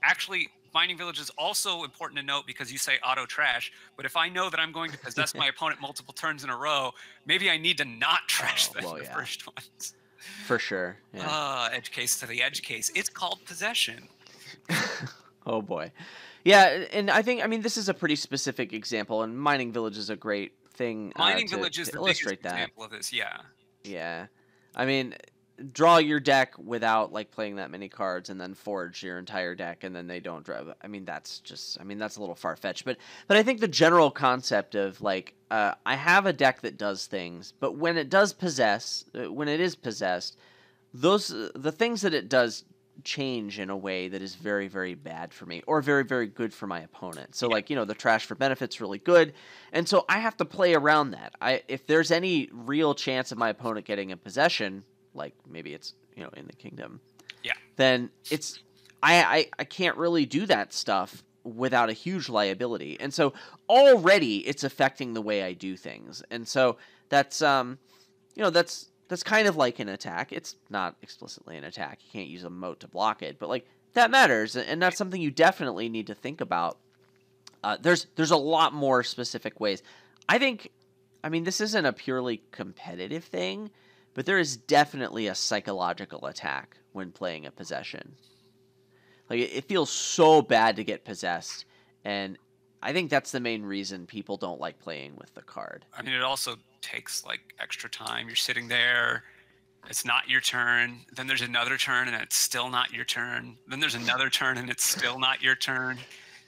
Actually, mining village is also important to note because you say auto trash, but if I know that I'm going to possess my opponent multiple turns in a row, maybe I need to not trash the first ones. For sure. Yeah. Edge case to the edge case. It's called possession. Oh boy. Yeah, and I mean, this is a pretty specific example, and Mining Village is a great thing. Mining Village is to the illustrate biggest example of this, yeah. Yeah. I mean, draw your deck without like playing that many cards and then forge your entire deck and then they don't draw. I mean, that's a little far-fetched, but I think the general concept of like, I have a deck that does things, but when it is possessed, the things that it does change in a way that is very, very bad for me or very, very good for my opponent. So like, the trash for benefit's really good. And so I have to play around that. If there's any real chance of my opponent getting a possession, like maybe it's, in the kingdom, then it's, I can't really do that stuff without a huge liability. And so already it's affecting the way I do things. And so that's, that's kind of like an attack. It's not explicitly an attack. You can't use a moat to block it, but like that matters. And that's something you definitely need to think about. There's a lot more specific ways. I mean, this isn't a purely competitive thing, but there is definitely a psychological attack when playing a possession. Like it feels so bad to get possessed. And I think that's the main reason people don't like playing with the card. I mean, it also takes like extra time. You're sitting there, it's not your turn, then there's another turn and it's still not your turn, then there's another turn and it's still not your turn.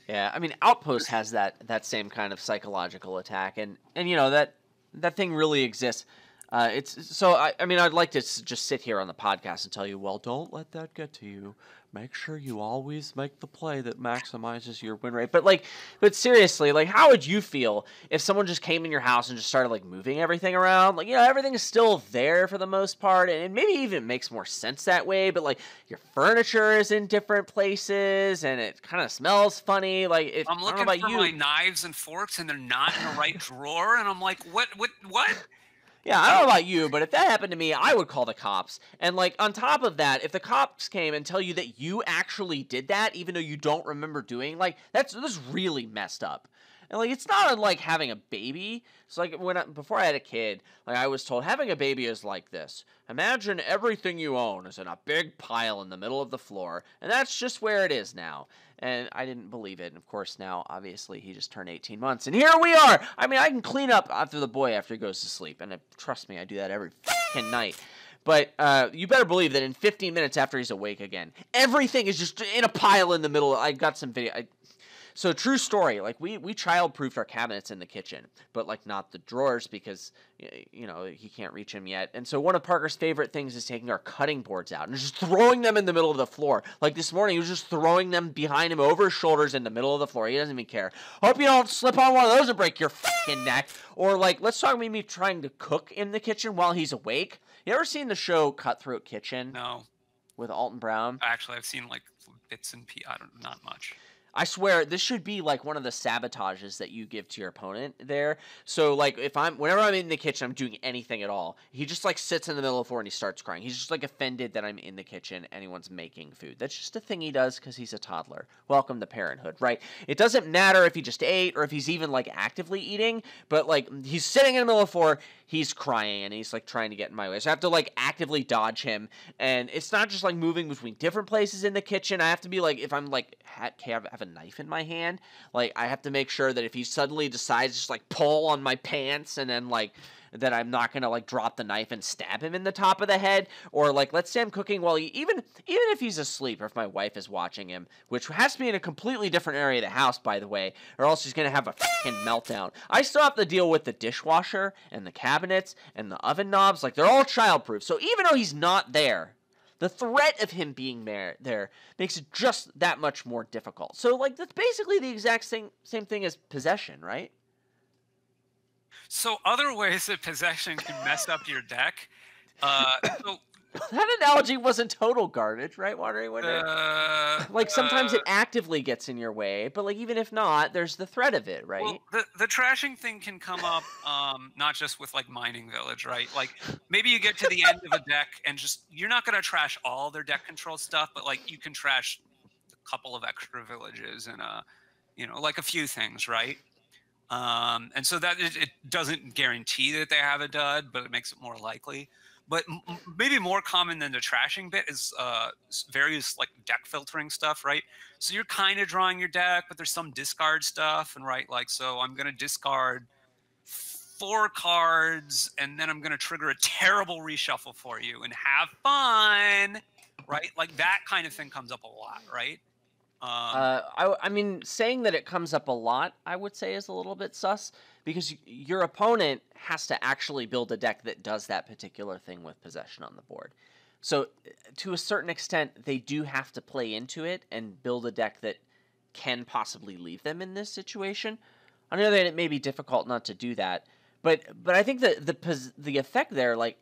Yeah, I mean, Outpost has that same kind of psychological attack, and that thing really exists. I mean, I'd like to just sit here on the podcast and tell you, well, don't let that get to you. Make sure you always make the play that maximizes your win rate. But seriously, like, how would you feel if someone just came in your house and just started like moving everything around? Like, everything is still there for the most part, and maybe even makes more sense that way. But like, your furniture is in different places, and it kind of smells funny. Like, if I'm looking for my knives and forks, and they're not in the right drawer, and I'm like, what? Yeah, I don't know about you, but if that happened to me, I would call the cops. And like on top of that, if the cops came and tell you that you actually did that, even though you don't remember doing, like that's really messed up. And like it's not unlike having a baby. So like before I had a kid, like I was told having a baby is like this. Imagine everything you own is in a big pile in the middle of the floor, and that's just where it is now. And I didn't believe it. And of course now, obviously, he just turned 18 months. And here we are. I mean, I can clean up after the boy after he goes to sleep. And trust me, I do that every fucking night. But you better believe that in 15 minutes after he's awake again, everything is just in a pile in the middle. I got some video. So true story. Like we child-proofed our cabinets in the kitchen, but like not the drawers because he can't reach them yet. And so one of Parker's favorite things is taking our cutting boards out and just throwing them in the middle of the floor. Like this morning, he was just throwing them behind him over his shoulders in the middle of the floor. He doesn't even care. Hope you don't slip on one of those and break your fucking neck. Or like, let's talk about me trying to cook in the kitchen while he's awake. You ever seen the show Cutthroat Kitchen? No. With Alton Brown? Actually, I've seen like bits and pieces. Not much. I swear this should be like one of the sabotages that you give to your opponent there. So like whenever I'm in the kitchen, I'm doing anything at all, he just like sits in the middle of the floor and he starts crying. He's just like offended that I'm in the kitchen, anyone's making food. That's just a thing he does because he's a toddler. Welcome to parenthood, right? It doesn't matter if he just ate or if he's even like actively eating, but like he's sitting in the middle of the floor, he's crying and he's like trying to get in my way. So I have to like actively dodge him. And it's not just like moving between different places in the kitchen. I have to be like, if I'm like have a knife in my hand, like I have to make sure that if he suddenly decides to just like pull on my pants and then like that I'm not gonna like drop the knife and stab him in the top of the head. Or like let's say I'm cooking while even if he's asleep or if my wife is watching him, which has to be in a completely different area of the house, by the way, or else he's gonna have a fucking meltdown. I still have to deal with the dishwasher and the cabinets and the oven knobs. Like they're all childproof. So even though he's not there, the threat of him being there makes it just that much more difficult. So, like, that's basically the exact same thing as possession, right? So other ways that possession can mess up your deck. So that analogy wasn't total garbage, right, Watery Winter? Like, sometimes it actively gets in your way, but, like, even if not, there's the threat of it, right? Well, the trashing thing can come up not just with, like, Mining Village, right? Like, maybe you get to the end of a deck and just you're not going to trash all their deck control stuff, but, like, you can trash a couple of extra villages and, like a few things, right? And so that it doesn't guarantee that they have a dud, but it makes it more likely. But maybe more common than the trashing bit is various like deck filtering stuff, right? So you're kind of drawing your deck, but there's some discard stuff, and right, like so I'm going to discard 4 cards, and then I'm going to trigger a terrible reshuffle for you, and have fun, right? Like that kind of thing comes up a lot, right? I mean, saying that it comes up a lot, I would say, is a little bit sus, because your opponent has to actually build a deck that does that particular thing with possession on the board. So, to a certain extent, they do have to play into it and build a deck that can possibly leave them in this situation. On the other hand, it may be difficult not to do that, but I think that the effect there, like.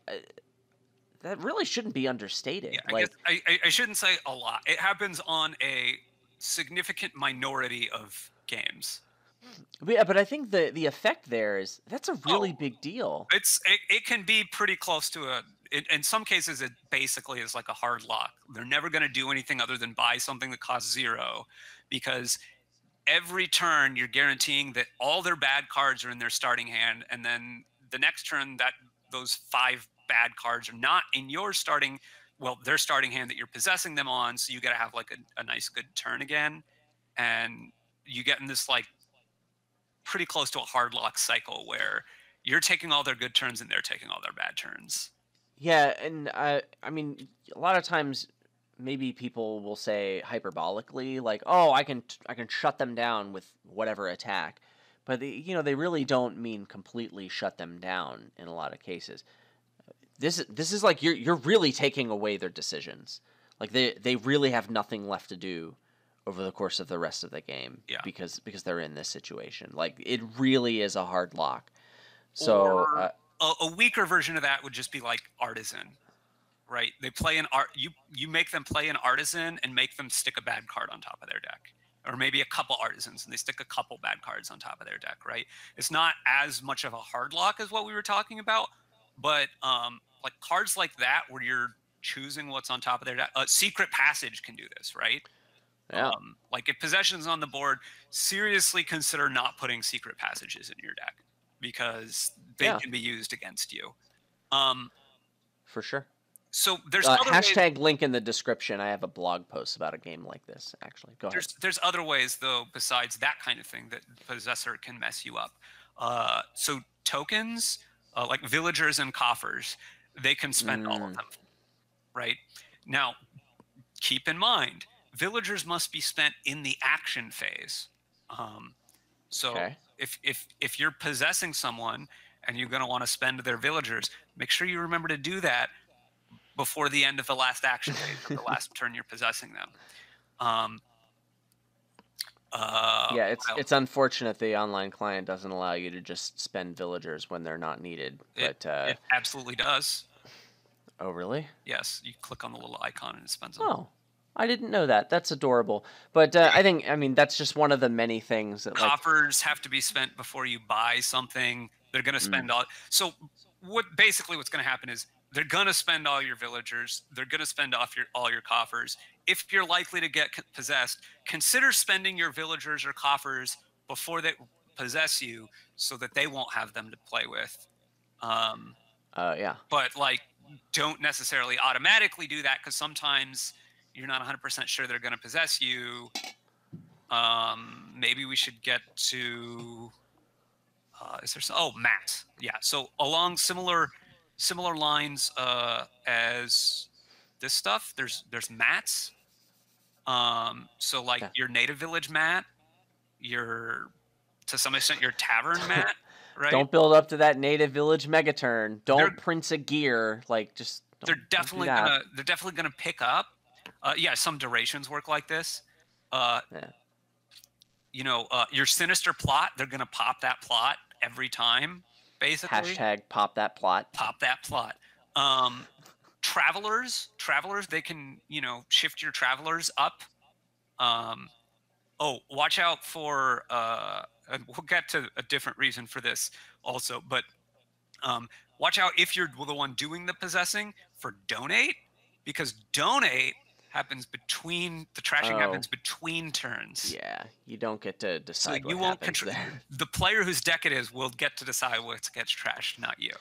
That really shouldn't be understated. Yeah, I shouldn't say a lot. It happens on a significant minority of games. Yeah, but I think the effect there that's a really big deal. It can be pretty close to in some cases it basically is like a hard lock. They're never going to do anything other than buy something that costs 0, because every turn you're guaranteeing that all their bad cards are in their starting hand, and then the next turn that those 5 bad cards are not in your their starting hand that you're possessing them on, so you got to have like a nice good turn again, and you get in this like pretty close to a hard lock cycle where you're taking all their good turns and they're taking all their bad turns. Yeah, and I mean, a lot of times maybe people will say hyperbolically like, "Oh, I can shut them down with whatever attack," but they really don't mean completely shut them down in a lot of cases. This is like you're really taking away their decisions. Like they really have nothing left to do over the course of the rest of the game, because they're in this situation. Like it really is a hard lock. So or a weaker version of that would just be like Artisan, right? They play an art. You make them play an Artisan and make them stick a bad card on top of their deck, or maybe a couple Artisans and they stick a couple bad cards on top of their deck, right? It's not as much of a hard lock as what we were talking about. But like cards like that where you're choosing what's on top of their deck, Secret Passage can do this, right? Yeah. Like if possession's on the board, seriously consider not putting Secret Passages in your deck, because they can be used against you. For sure. So there's hashtag link in the description. I have a blog post about a game like this, actually. Go ahead. There's other ways, though, besides that kind of thing that Possessor can mess you up. So tokens... like villagers and coffers, they can spend all of them, right? Now, keep in mind, villagers must be spent in the action phase, So Okay. if you're possessing someone and you're going to want to spend their villagers, make sure you remember to do that before the end of the last action phase of the last turn you're possessing them. Um, Yeah, what it's else? unfortunate the online client doesn't allow you to just spend villagers when they're not needed. It But it absolutely does. oh really? Yes, you click on the little icon and it spends them. Oh, I didn't know that. That's adorable. But I mean that's just one of the many things that like Coppers have to be spent before you buy something. They're going to mm, spend all. So what's going to happen is they're going to spend all your villagers. They're going to spend off all your coffers. If you're likely to get possessed, consider spending your villagers or coffers before they possess you, so that they won't have them to play with. Um, yeah. but like, don't necessarily automatically do that, because sometimes you're not 100% sure they're going to possess you. Maybe we should get to. Is there some? Oh, mats. Yeah. So along similar lines as this stuff, there's mats. So like Okay. your native village mat, your to some extent your tavern mat, right? Don't build up to that native village megaturn. They're Don't Prince a gear. Like just don't do that. they're definitely gonna pick up. Yeah, some durations work like this. Uh, Yeah. Your sinister plot, they're gonna pop that plot every time, basically. Hashtag pop that plot. Pop that plot. Um, travelers, they can shift your travelers up. Um, oh, watch out for. And we'll get to a different reason for this also, but watch out if you're the one doing the possessing for donate, because donate happens between the trashing Oh. happens between turns. Yeah, you don't get to So decide you what won't happens control. there. The player whose deck it is will get to decide what gets trashed, not you.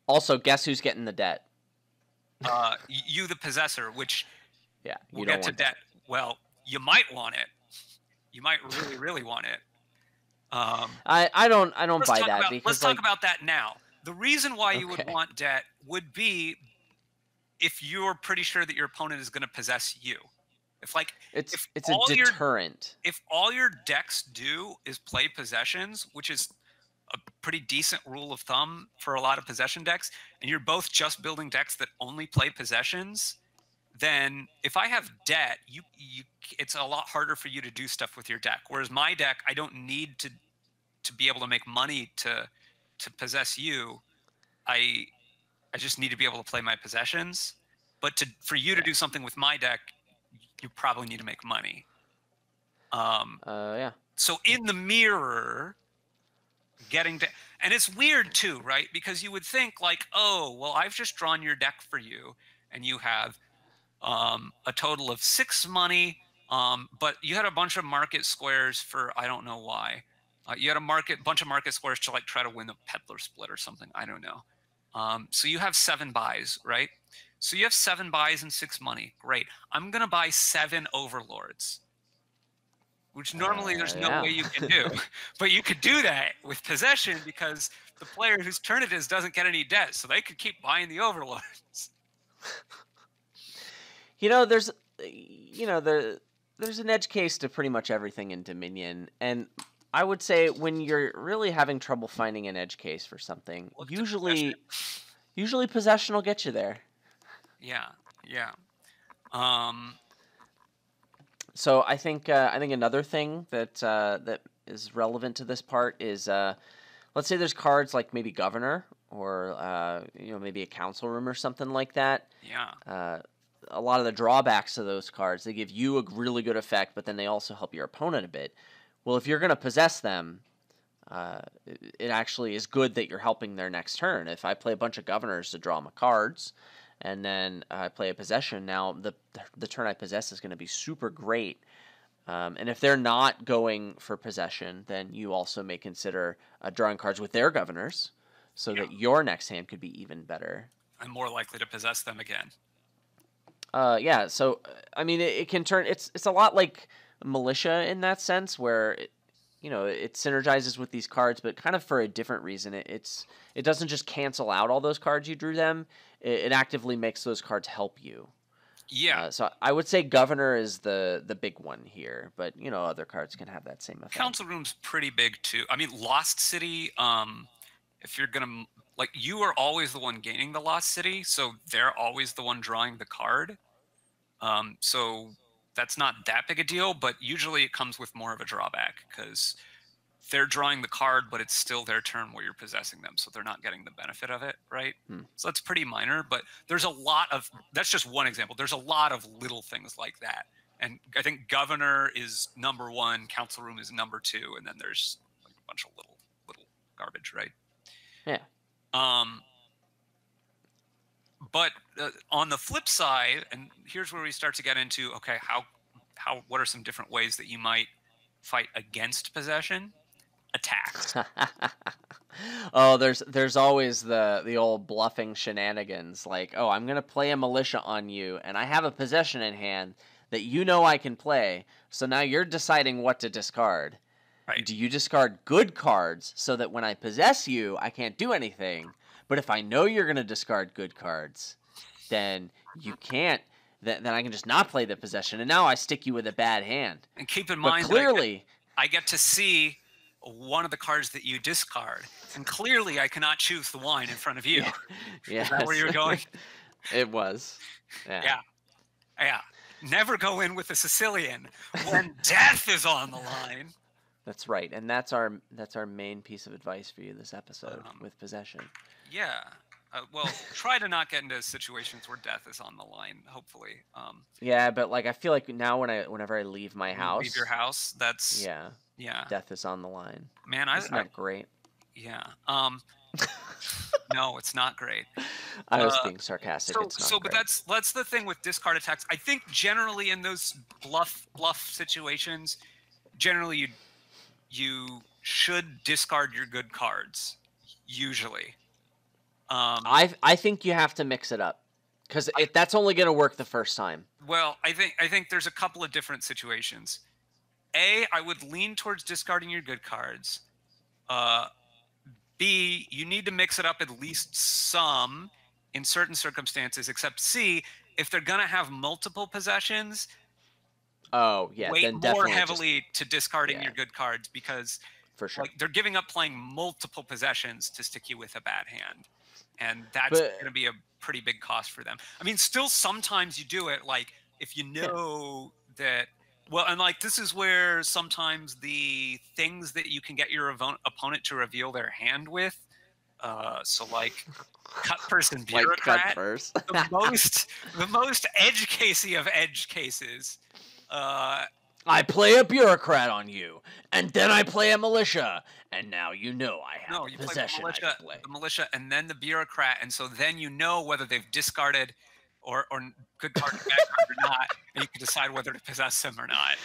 Also, guess who's getting the debt? You, the possessor, which Yeah, we'll you get don't to want debt. that. Well, you might want it. You might really, really want it. I don't buy that Let's because talk like about that now. The reason why you would okay, want debt would be if you're pretty sure that your opponent is going to possess you. If it's a deterrent. if all your decks do is play possessions, which is a pretty decent rule of thumb for a lot of possession decks, and you're both just building decks that only play possessions, then if I have debt, you it's a lot harder for you to do stuff with your deck. Whereas my deck, I don't need to be able to make money to possess you. I just need to be able to play my possessions. But for you to do something with my deck, you probably need to make money. Yeah. So in the mirror, getting to, and it's weird too, right? Because you would think like, oh, well, I've just drawn your deck for you, and you have a total of 6 money, but you had a bunch of market squares for I don't know why. You had a bunch of market squares to like try to win the PEDDLER split or something. I don't know. So you have 7 buys, right? So you have 7 buys and 6 money. Great. I'm gonna buy 7 overlords, which normally there's no Yeah. way you can do, but you could do that with possession because the player whose turn it is doesn't get any debt, so they could keep buying the overlords. There's there's an edge case to pretty much everything in Dominion, and I would say when you're really having trouble finding an edge case for something, Look to possession. usually possession will get you there. Yeah, yeah. So I think another thing that is relevant to this part is let's say there's cards like maybe Governor or maybe a Council Room or something like that. Yeah. A lot of the drawbacks to those cards, they give you a really good effect, but then they also help your opponent a bit. Well, if you're going to possess them, it actually is good that you're helping their next turn. If I play a bunch of Governors to draw my cards, and then I play a possession, now the turn I possess is going to be super great. And if they're not going for possession, then you also may consider drawing cards with their Governors, so that your next hand could be even better. I'm more likely to possess them again. Yeah, so I mean, it can turn. It's a lot like Militia in that sense, where it synergizes with these cards, but kind of for a different reason. It doesn't just cancel out all those cards you drew them. It actively makes those cards help you. Yeah. So I would say Governor is the big one here, but other cards can have that same effect. Council Room's pretty big too. I mean, Lost City, if you're gonna like, you are always the one gaining the Lost City, so they're always the one drawing the card. So that's not that big a deal, but usually it comes with more of a drawback because they're drawing the card, but it's still their turn where you're possessing them, so they're not getting the benefit of it, right? So that's pretty minor, but there's a lot of, that's just one example. There's a lot of little things like that. And I think Governor is number one, Council Room is number two, and then there's like a bunch of little garbage, right? Yeah. But on the flip side, and here's where we start to get into, okay, what are some different ways that you might fight against possession? Attacks. Oh, there's always the old bluffing shenanigans, like, oh, I'm gonna play a militia on you, and I have a possession in hand that I can play, so now you're deciding what to discard. Right. Do you discard good cards so that when I possess you, I can't do anything? But if I know you're going to discard good cards, then you can't. Then I can just not play the possession, and now I stick you with a bad hand. And keep in mind, clearly, I get to see one of the cards that you discard, and clearly I cannot choose the wine in front of you. Yeah. Is that where you were going? It was. Yeah. Never go in with a Sicilian when death is on the line. That's right, and that's our main piece of advice for you this episode with possession. Yeah. Well, try to not get into situations where death is on the line. Hopefully. Yeah, but like I feel like now whenever I leave my house, leave your house. That's yeah. Death is on the line. Man, isn't that great? Yeah. No, it's not great. I was being sarcastic. It's not but great. that's the thing with discard attacks. I think generally in those bluff situations, generally you should discard your good cards. Usually. I think you have to mix it up because that's only going to work the first time. Well, I think there's a couple of different situations. I would lean towards discarding your good cards. B, you need to mix it up at least some in certain circumstances, except C, if they're going to have multiple possessions, weight then more heavily to discarding your good cards because for sure. Like, they're giving up playing multiple possessions to stick you with a bad hand. And that's going to be a pretty big cost for them. I mean, still sometimes you do it, like, if you know that... Well, and like this is where sometimes the things that you can get your opponent to reveal their hand with, so like cut person bureaucrat, cut first. the most edge casey of edge cases. I play a bureaucrat on you, and then I play a militia, and now I have possession. The militia, and then the bureaucrat, and so then you know whether they've discarded or good card or bad card or not, and you can decide whether to possess them or not.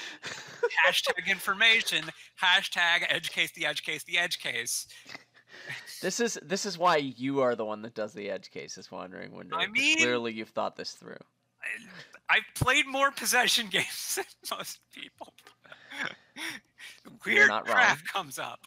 Hashtag information, hashtag edge case the edge case the edge case. This is why you are the one that does the edge case, is wondering. I mean, clearly you've thought this through. I've played more possession games than most people. Weird crap comes up.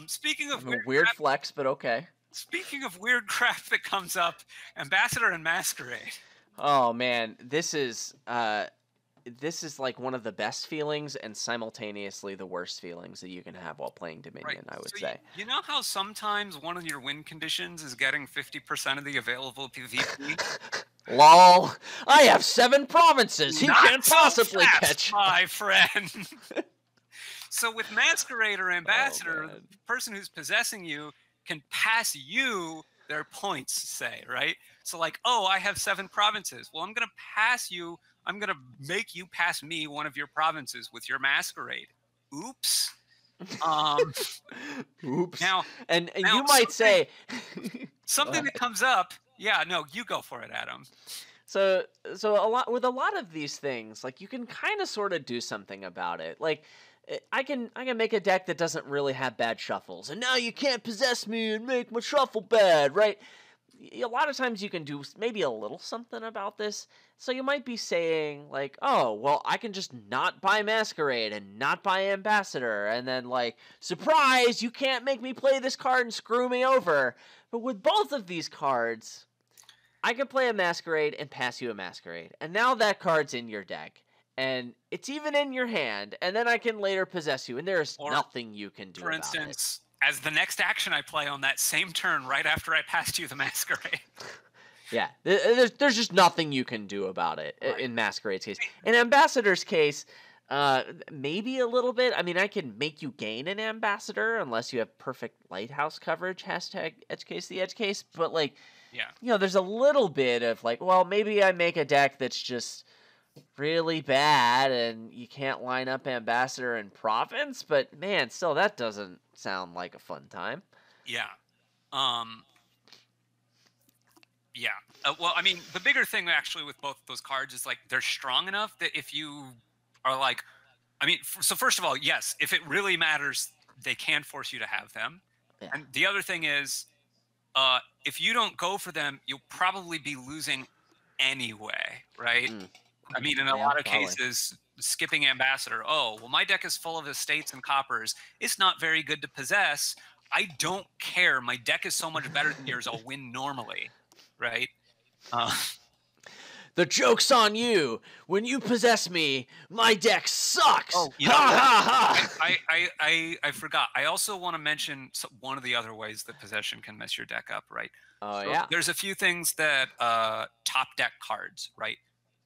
Speaking of weird crap, flex, but okay. Speaking of weird crap that comes up, Ambassador and Masquerade. Oh man, this is like one of the best feelings and simultaneously the worst feelings that you can have while playing Dominion, I would say. You know how sometimes one of your win conditions is getting 50% of the available PvP? Lol, I have 7 provinces. He can't possibly catch my friend. So with Masquerade or Ambassador, the person who's possessing you can pass you their points, say, right? So like, oh, I have 7 provinces. Well, I'm going to pass you. I'm going to make you pass me one of your provinces with your Masquerade. Oops. Oops. Now, you might say something that comes up. Yeah, no, you go for it, Adam. So a lot of these things, like you can kind of sort of do something about it. Like I can make a deck that doesn't really have bad shuffles, and now you can't possess me and make my shuffle bad, right? A lot of times you can do maybe a little something about this. So you might be saying like, oh, well, I can just not buy Masquerade and not buy Ambassador, and then like, surprise, you can't make me play this card and screw me over. But with both of these cards, I can play a Masquerade and pass you a Masquerade, and now that card's in your deck, and it's even in your hand, and then I can later possess you, and there's Or, nothing you can do for about it. instance, as the next action I play on that same turn, right after I passed you the Masquerade. Yeah, there's just nothing you can do about it Right. in Masquerade's case. In Ambassador's case, maybe a little bit. I mean, I can make you gain an Ambassador unless you have perfect Lighthouse coverage, hashtag edge case the edge case, but like, Yeah. you know, there's a little bit of like, well, maybe I make a deck that's just really bad and you can't line up Ambassador and Province, but man, still, that doesn't sound like a fun time. Yeah. Yeah. Well, I mean, the bigger thing actually with both of those cards is like they're strong enough that if you are like, I mean, so first of all, yes, if it really matters, they can force you to have them. Yeah. And the other thing is, if you don't go for them, you'll probably be losing anyway, right? I mean, in a Yeah, lot of probably. cases, skipping Ambassador, oh, well, my deck is full of estates and coppers. It's not very good to possess. I don't care. My deck is so much better than yours. I'll win normally, right? The joke's on you. When you possess me, my deck sucks. Oh, you know ha ha ha! I forgot. I also want to mention one of the other ways that possession can mess your deck up, right? Oh, So yeah. there's a few things that top deck cards, right?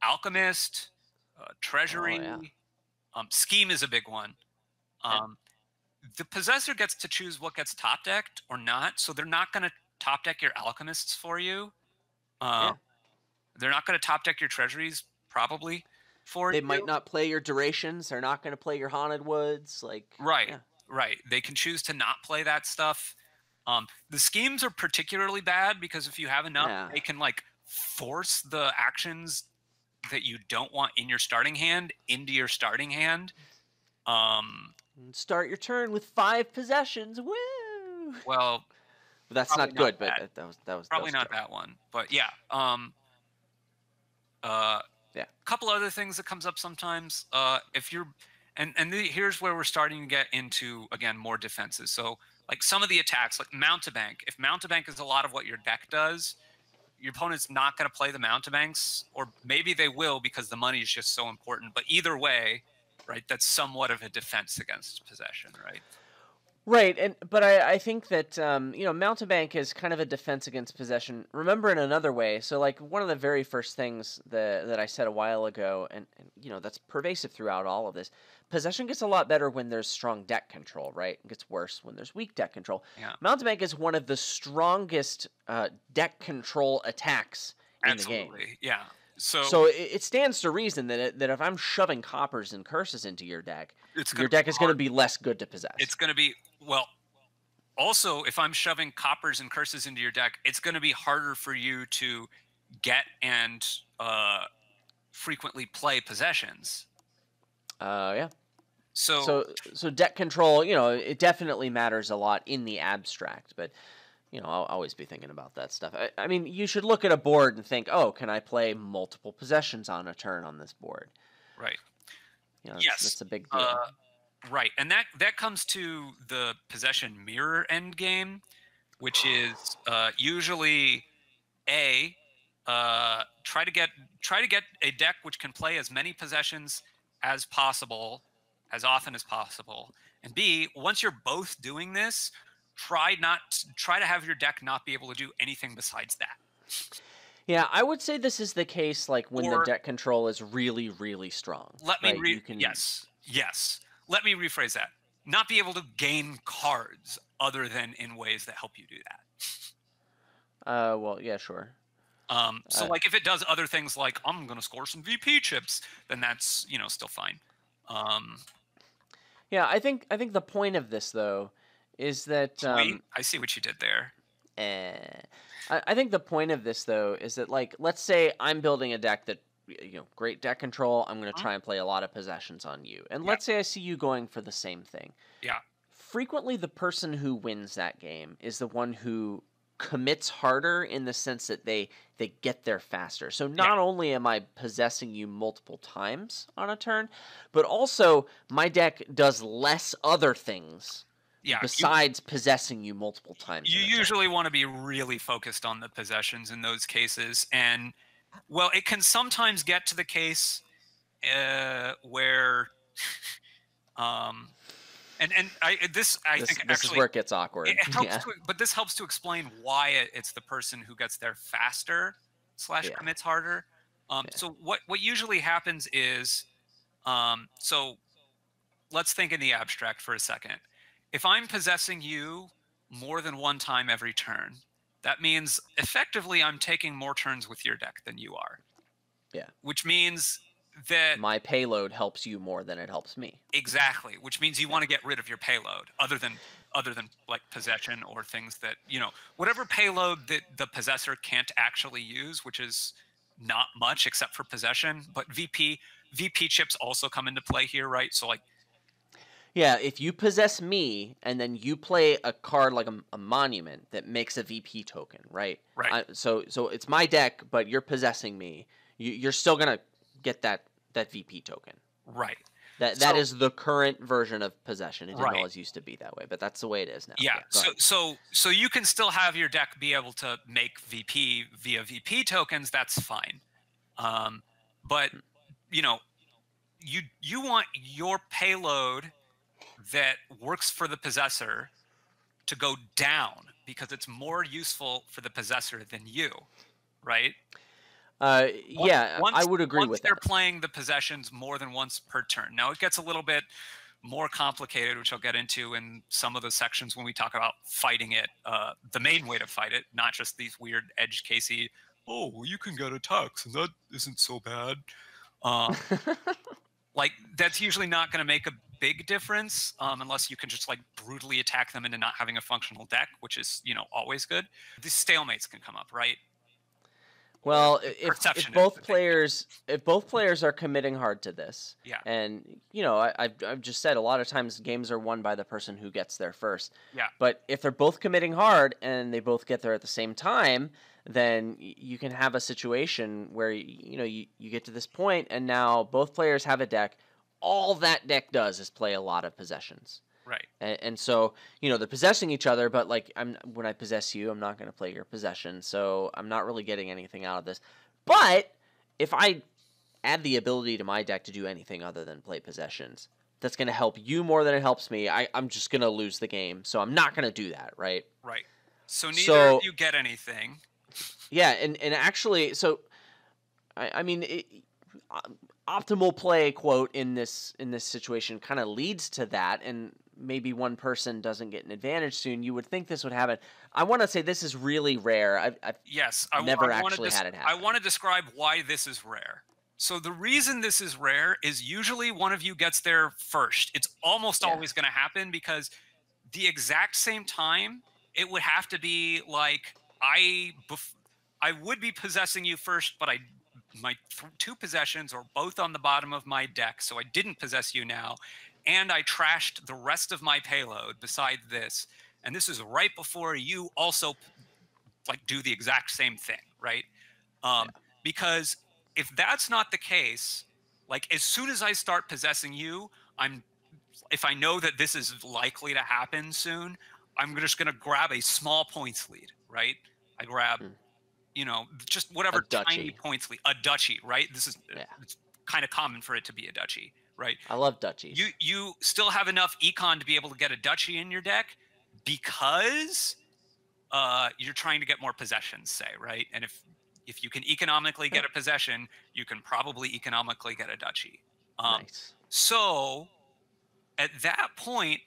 Alchemist, Treasury, Scheme is a big one. The possessor gets to choose what gets top decked or not, so they're not going to top deck your Alchemists for you. They're not going to top deck your Treasuries probably for you. They might not play your Durations. They're not going to play your Haunted Woods. Like, right, yeah. right. They can choose to not play that stuff. The schemes are particularly bad because if you have enough, they can like force the actions that you don't want in your starting hand into your starting hand. Start your turn with 5 possessions. Woo! Well, that's not good, but that was probably not that one. But yeah. Yeah. A couple other things that comes up sometimes. If you're here's where we're starting to get into again more defenses. So like some of the attacks, like Mountebank. If Mountebank is a lot of what your deck does, your opponent's not going to play the Mountebanks, or maybe they will because the money is just so important. But either way, right, that's somewhat of a defense against possession, right? Right, but I think that you know, Mountebank is kind of a defense against possession. Remember in another way, so like one of the very first things that I said a while ago, and you know that's pervasive throughout all of this. Possession gets a lot better when there's strong deck control, right? It gets worse when there's weak deck control. Yeah. Mountebank is one of the strongest deck control attacks in the game. Yeah. So it stands to reason that if I'm shoving coppers and curses into your deck, your deck is going to be less good to possess. It's going to be, well, also, if I'm shoving coppers and curses into your deck, it's going to be harder for you to get and frequently play possessions. Yeah. So deck control, you know, it definitely matters a lot in the abstract, but you know, I'll always be thinking about that stuff. I mean, you should look at a board and think, oh, can I play multiple possessions on a turn on this board? Right. You know, that's a big deal. Right, and that comes to the possession mirror end game, which is usually try to get a deck which can play as many possessions as possible, as often as possible, and B, once you're both doing this, try to have your deck not be able to do anything besides that. Yeah, I would say this is the case like when the deck control is really, really strong. Yes. Let me rephrase that. Not be able to gain cards other than in ways that help you do that. Well, yeah, sure. So like if it does other things like I'm going to score some VP chips, then that's, you know, still fine. Yeah, I think the point of this though is that I see what you did there. I think the point of this though is that like let's say I'm building a deck that, you know, great deck control, I'm going to try and play a lot of possessions on you. And let's say I see you going for the same thing. Yeah. Frequently the person who wins that game is the one who commits harder in the sense that they get there faster. So not only am I possessing you multiple times on a turn, but also my deck does less other things Yeah, besides possessing you multiple times you in a turn. usually want to be really focused on the possessions in those cases, and well, it can sometimes get to the case where um and I think This is actually where it gets it awkward. helps Yeah. to, but this helps to explain why it's the person who gets there faster slash Yeah. commits harder. Yeah. So what usually happens is, so let's think in the abstract for a second. If I'm possessing you more than one time every turn, that means effectively I'm taking more turns with your deck than you are, Yeah. which means that My payload helps you more than it helps me. exactly, which means you Yeah. want to get rid of your payload other than like possession or things that, whatever payload that the possessor can't actually use, which is not much except for possession, but VP chips also come into play here, right? So like Yeah, if you possess me and then you play a card like a monument that makes a VP token, right? right, So it's my deck, but you're possessing me. You're still gonna get that VP token. right. That So is the current version of possession. It didn't right. always used to be that way, but that's the way it is now. Yeah. Yeah, go So ahead. so you can still have your deck be able to make VP via VP tokens. That's fine. But Hmm. you know, you want your payload that works for the possessor to go down because it's more useful for the possessor than you, right? Yeah, I Once would agree once with they're that. playing the possessions more than once per turn. Now it gets a little bit more complicated, which I'll get into in some of the sections when we talk about fighting it. The main way to fight it, not just these weird edge casey. Oh, well, you can get attacks, and that isn't so bad. Um, like that's usually not going to make a big difference unless you can just like brutally attack them into not having a functional deck, which is always good. These stalemates can come up, right? Or Well, if perception is both the thing. players are committing hard to this, Yeah, and I've just said a lot of times games are won by the person who gets there first. yeah, But if they're both committing hard and they both get there at the same time, then you can have a situation where you get to this point and now both players have a deck. All that deck does is play a lot of possessions. right, And so, they're possessing each other, but like when I possess you, I'm not going to play your possession. So I'm not really getting anything out of this. But if I add the ability to my deck to do anything other than play possessions, that's going to help you more than it helps me. I'm just going to lose the game. So I'm not going to do that, right? right. So neither of So, you get anything. yeah, and actually, so I mean, optimal play quote in this situation kind of leads to that, and maybe one person doesn't get an advantage soon. You would think this would happen. I want to say this is really rare. I've Yes, never I want actually had it I happen. want to describe why this is rare. So the reason this is rare is usually one of you gets there first. It's almost Yeah. always going to happen because the exact same time it would have to be like I would be possessing you first, but my two possessions are both on the bottom of my deck, so I didn't possess you now, and I trashed the rest of my payload beside this, and this is right before you also like do the exact same thing, right? Yeah. Because if that's not the case, like as soon as I start possessing you, I'm if I know that this is likely to happen soon, I'm just going to grab a small points lead, right? I grab, Hmm. just A whatever tiny duchy. points lead, a duchy, right? This is Yeah. it's kind of common for it to be a duchy, right? I love You duchies. you still have enough econ to be able to get a duchy in your deck because you're trying to get more possessions, say, right? And if you can economically get Yep. a possession, you can probably economically get a duchy. Um, Nice. so at that point,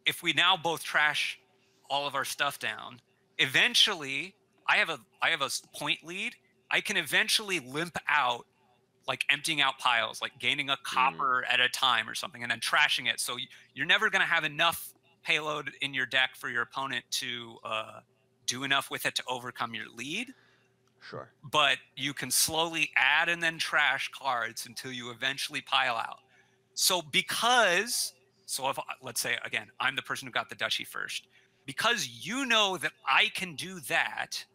if we now both trash all of our stuff down, eventually I have a point lead. I can eventually limp out, like emptying out piles, like gaining a Mm, copper at a time or something, and then trashing it. So you're never going to have enough payload in your deck for your opponent to do enough with it to overcome your lead. sure. But you can slowly add and then trash cards until you eventually pile out. So if let's say again, I'm the person who got the duchy first, because you know that I can do that,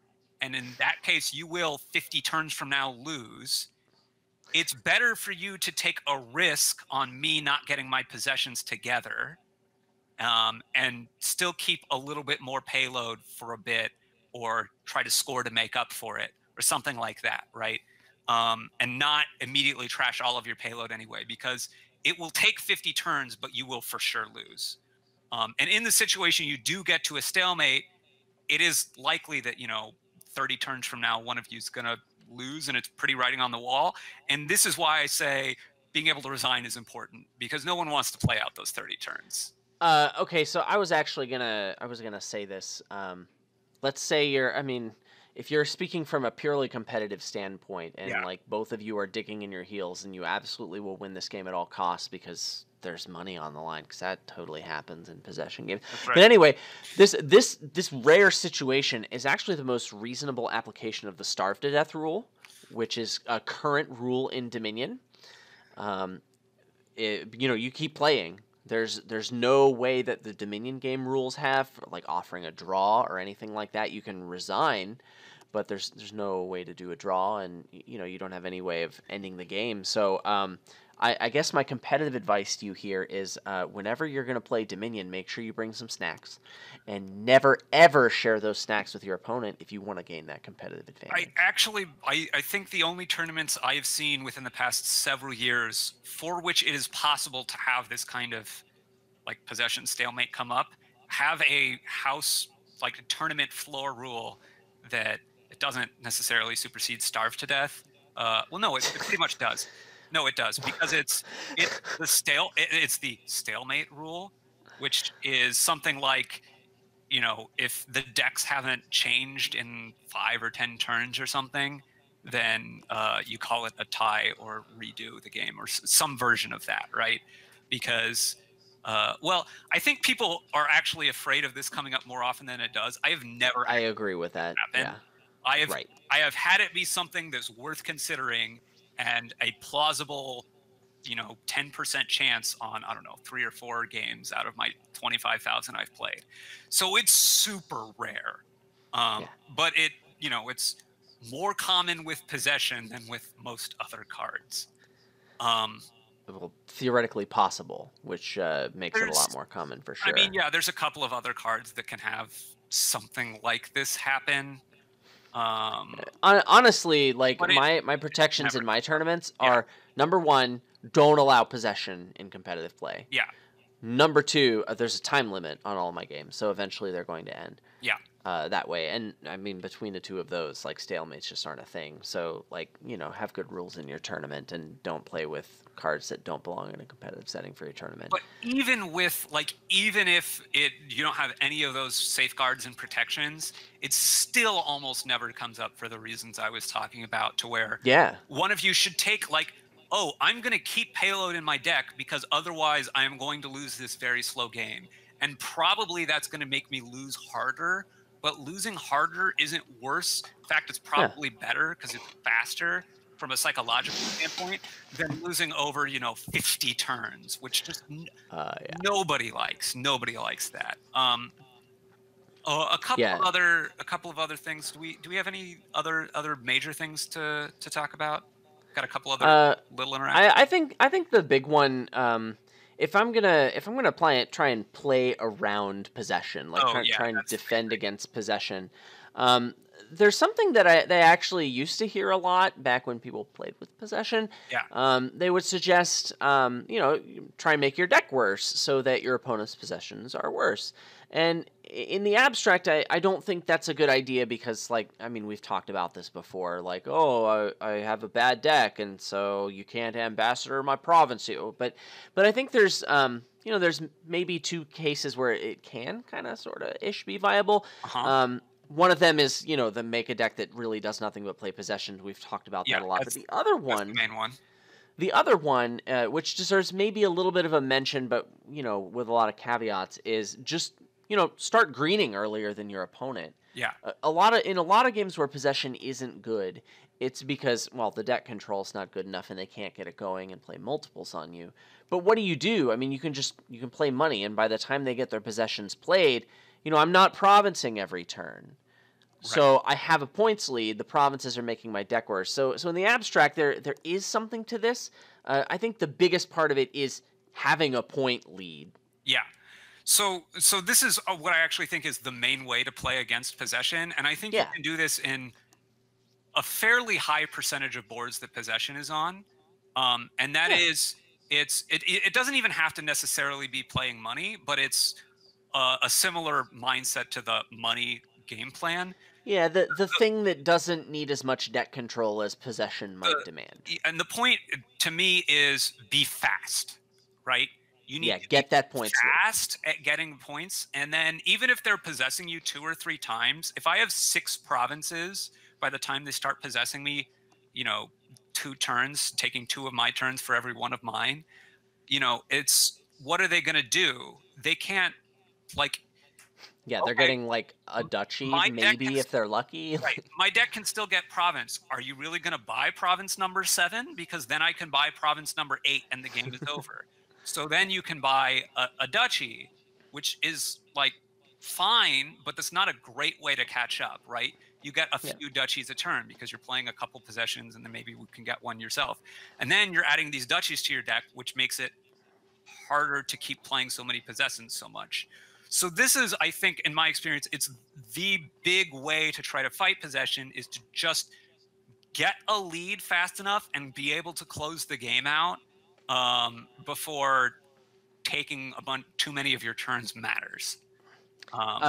and in that case you will 50 turns from now lose. It's better for you to take a risk on me not getting my possessions together and still keep a little bit more payload for a bit, or try to score to make up for it, or something like that, right? And not immediately trash all of your payload anyway, because it will take 50 turns, but you will for sure lose. And in the situation you do get to a stalemate, it is likely that, 30 turns from now, one of you is going to lose, and it's pretty writing on the wall. And this is why I say being able to resign is important, because no one wants to play out those 30 turns. Okay, so I was gonna say this. Let's say if you're speaking from a purely competitive standpoint, and Yeah. like both of you are digging in your heels, and you absolutely will win this game at all costs because there's money on the line, because that totally happens in possession games. That's But right. anyway, this rare situation is actually the most reasonable application of the starve to death rule, which is a current rule in Dominion. Um, you keep playing. There's no way that the Dominion game rules have for, like, offering a draw or anything like that. You can resign, but there's no way to do a draw, and you don't have any way of ending the game. So I guess my competitive advice to you here is, whenever you're going to play Dominion, make sure you bring some snacks, and never ever share those snacks with your opponent if you want to gain that competitive advantage. I think the only tournaments I've seen within the past several years for which it is possible to have this kind of like possession stalemate come up have a house, like a tournament floor rule that it doesn't necessarily supersede starve to death. Well, no, it pretty much does. No, it does, because it's the stalemate rule, which is something like, if the decks haven't changed in 5 or 10 turns or something, then you call it a tie or redo the game, or some version of that, right? Because, well, I think people are actually afraid of this coming up more often than it does. I have never I had agree with that. it happen. Yeah, I have right. I have had it be something that's worth considering, and a plausible 10% chance on, I don't know, 3 or 4 games out of my 25,000 I've played. So it's super rare. Yeah. But it's more common with possession than with most other cards. Well, theoretically possible, which makes it a lot There's, more common for I mean, sure. yeah, there's a couple of other cards that can have something like this happen. Um, Honestly, like but it my protections never in my comes up. tournaments Yeah, are: number one, don't allow possession in competitive play. yeah, Number two, there's a time limit on all my games, so eventually they're going to end. yeah. That way. And I mean, between the two of those, like, stalemates just aren't a thing. So, like, have good rules in your tournament, and don't play with cards that don't belong in a competitive setting for your tournament. But even if you don't have any of those safeguards and protections, it still almost never comes up for the reasons I was talking about, to where Yeah. one of you should take, like, oh, I'm going to keep payload in my deck because otherwise I am going to lose this very slow game. And probably that's going to make me lose harder, but losing harder isn't worse. In fact, it's Yeah. probably better because it's faster from a psychological standpoint than losing over, 50 turns, which just Yeah. nobody likes. Nobody likes that. Yeah. A couple of other things. Do we have any other major things to talk about? Got a couple other Uh, little interactions. I think the big one, if I'm gonna try and play around possession, like Oh try yeah, and that's defend against possession. Um, there's something that they actually used to hear a lot back when people played with possession. yeah, They would suggest, try and make your deck worse so that your opponent's possessions are worse. And in the abstract, I don't think that's a good idea, because, like, I mean, we've talked about this before. Like, oh, I have a bad deck, and so you can't ambassador my province. But I think there's maybe two cases where it can kind of sort of ish be viable. uh-huh, One of them is, the make a deck that really does nothing but play possession. We've talked about yeah. that a lot. But That's the other that's the one, main one. which deserves maybe a little bit of a mention, but with a lot of caveats, is just start greening earlier than your opponent. Yeah, In a lot of games where possession isn't good, it's because, well, the deck control's not good enough and they can't get it going and play multiples on you. But what do? I mean, you can play money, and by the time they get their possessions played, I'm not provincing every turn. right. So I have a points lead. The provinces are making my deck worse. So in the abstract, there is something to this. I think the biggest part of it is having a point lead. Yeah. So this is what I actually think is the main way to play against possession, and I think you Yeah, can do this in a fairly high percentage of boards that possession is on, and that yeah, is it doesn't even have to necessarily be playing money, but it's a similar mindset to the money game plan. yeah. The thing that doesn't need as much deck control as possession might The demand. and the point to me is be fast, right? You need Yeah, to be get that points lead. fast at getting points, and then even if they're possessing you 2 or 3 times, if I have 6 provinces by the time they start possessing me, you know, 2 turns, taking 2 of my turns for every one of mine, it's what are they going to do? They can't, like, Yeah, they're okay, getting like a duchy, my deck can maybe if they're lucky. right. My deck can still get province. Are you really going to buy province number 7? Because then I can buy province number 8 and the game is over. So then you can buy a duchy, which is like fine, but that's not a great way to catch up, right? You get a Yeah, few duchies a turn because you're playing a couple possessions and then maybe we can get one yourself. And then you're adding these duchies to your deck, which makes it harder to keep playing so many possessions so much. So this is, I think, in my experience, it's the big way to try to fight possession is to just get a lead fast enough and be able to close the game out before taking too many of your turns matters.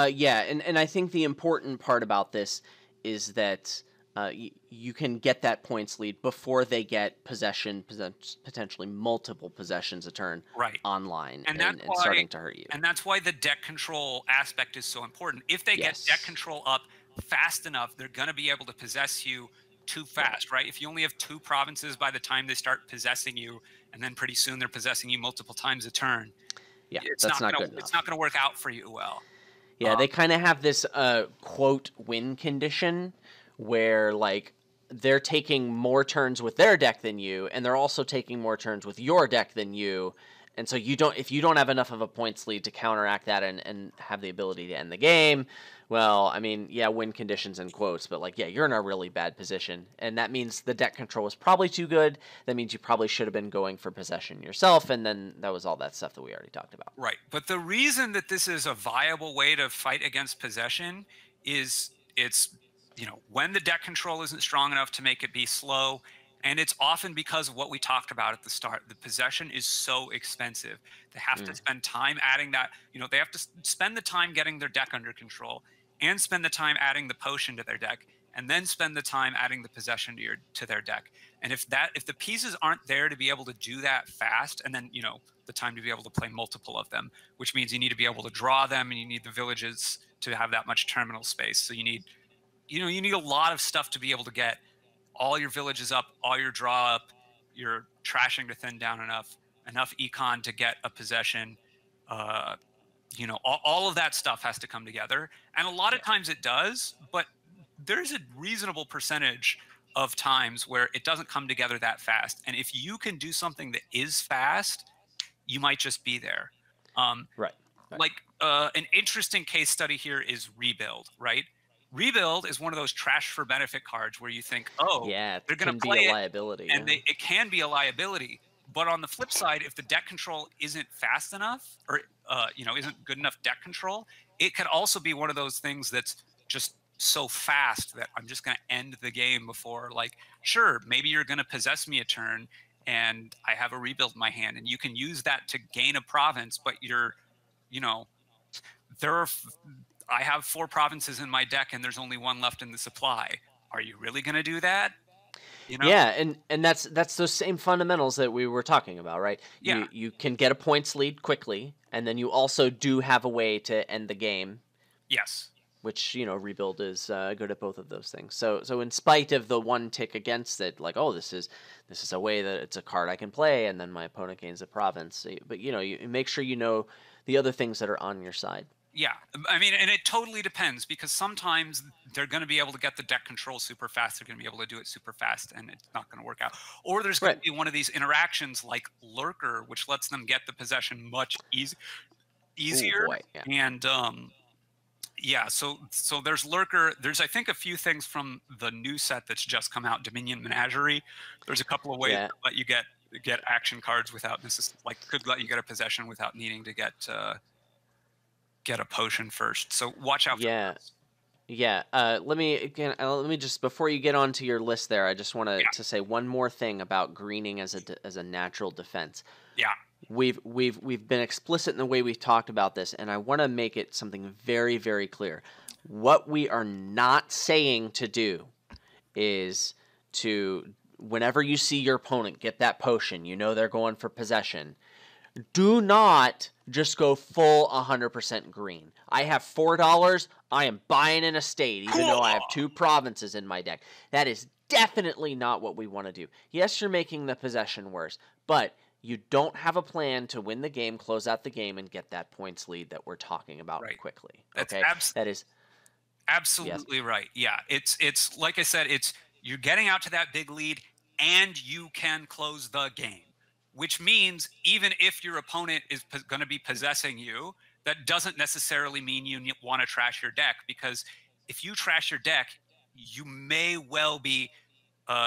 yeah, and I think the important part about this is that you can get that points lead before they get potentially multiple possessions a turn Right. online And and starting to hurt you. that's why the deck control aspect is so important. If they get deck Yes, control up fast enough, they're going to be able to possess you too right. fast, right? If you only have 2 provinces by the time they start possessing you, and then pretty soon they're possessing you multiple times a turn, Yeah, that's not good it's enough. not gonna work out for you well. Yeah, they kind of have this quote win condition where like they're taking more turns with their deck than you, and they're also taking more turns with your deck than you. And so you don't if you don't have enough of a points lead to counteract that and have the ability to end the game, well, I mean, yeah, win conditions in quotes, but like yeah, you're in a really bad position. And that means the deck control was probably too good. That means you probably should have been going for possession yourself, and then that was all that stuff that we already talked about. Right. But the reason that this is a viable way to fight against possession is when the deck control isn't strong enough to make it be slow. And it's often because of what we talked about at the start. The possession is so expensive. They have to Mm, spend time adding that, they have to spend the time getting their deck under control and spend the time adding the potion to their deck and then spend the time adding the possession to their deck. And if the pieces aren't there to be able to do that fast, and then the time to be able to play multiple of them, which means you need to be able to draw them and you need the villages to have that much terminal space. So you need a lot of stuff to be able to get all your villages up, all your draw up, your trashing to thin down enough econ to get a possession. Uh, all of that stuff has to come together. And a lot of yeah. times it does, but there's a reasonable percentage of times where it doesn't come together that fast. And if you can do something that is fast, you might just be there. Um, Right. Right. like an interesting case study here is Rebuild, right? Rebuild is one of those trash for benefit cards where you think, oh, Yeah, they're it going to can be play a it, liability. and Yeah. it can be a liability. But on the flip side, if the deck control isn't fast enough or isn't good enough deck control, it could also be one of those things that's just so fast that I'm just going to end the game before, like, sure, maybe you're going to possess me a turn and I have a rebuild in my hand and you can use that to gain a province, but you know, there are I have 4 provinces in my deck and there's only one left in the supply. Are you really going to do that? You know? Yeah, and that's those same fundamentals that we were talking about, right? Yeah. You can get a points lead quickly, and then you also do have a way to end the game, Yes. which rebuild is good at both of those things. So in spite of the one tick against it, like oh this is a way that it's a card I can play, and then my opponent gains a province. But you make sure you know the other things that are on your side. Yeah. I mean, and it totally depends because sometimes they're going to be able to get the deck control super fast. They're going to be able to do it super fast and it's not going to work out. Or there's going to Right. be one of these interactions like Lurker, which lets them get the possession much Oh easier. boy. Yeah. And yeah, so there's Lurker. There's I think a few things from the new set that's just come out, Dominion Menagerie. There's a couple of ways Yeah. to let you get action cards without could let you get a possession without needing to get get a potion first. So watch out for Yeah. those. Yeah. Let me just before you get onto your list there, I just want Yeah, to say one more thing about greening as as a natural defense. yeah, We've been explicit in the way we've talked about this, and I want to make it something very, very clear. What we are not saying to do is to, whenever you see your opponent get that potion, you know they're going for possession. Do not just go full 100% green. I have $4. I am buying an estate, even cool. though I have 2 provinces in my deck. That is definitely not what we want to do. Yes, you're making the possession worse, but you don't have a plan to win the game, close out the game, and get that points lead that we're talking about Right. quickly. That's Okay? That is, yes. absolutely right. Yeah, it's like I said, it's you're getting out to that big lead, and you can close the game. Which means even if your opponent is going to be possessing you, that doesn't necessarily mean you want to trash your deck, because if you trash your deck, you may well be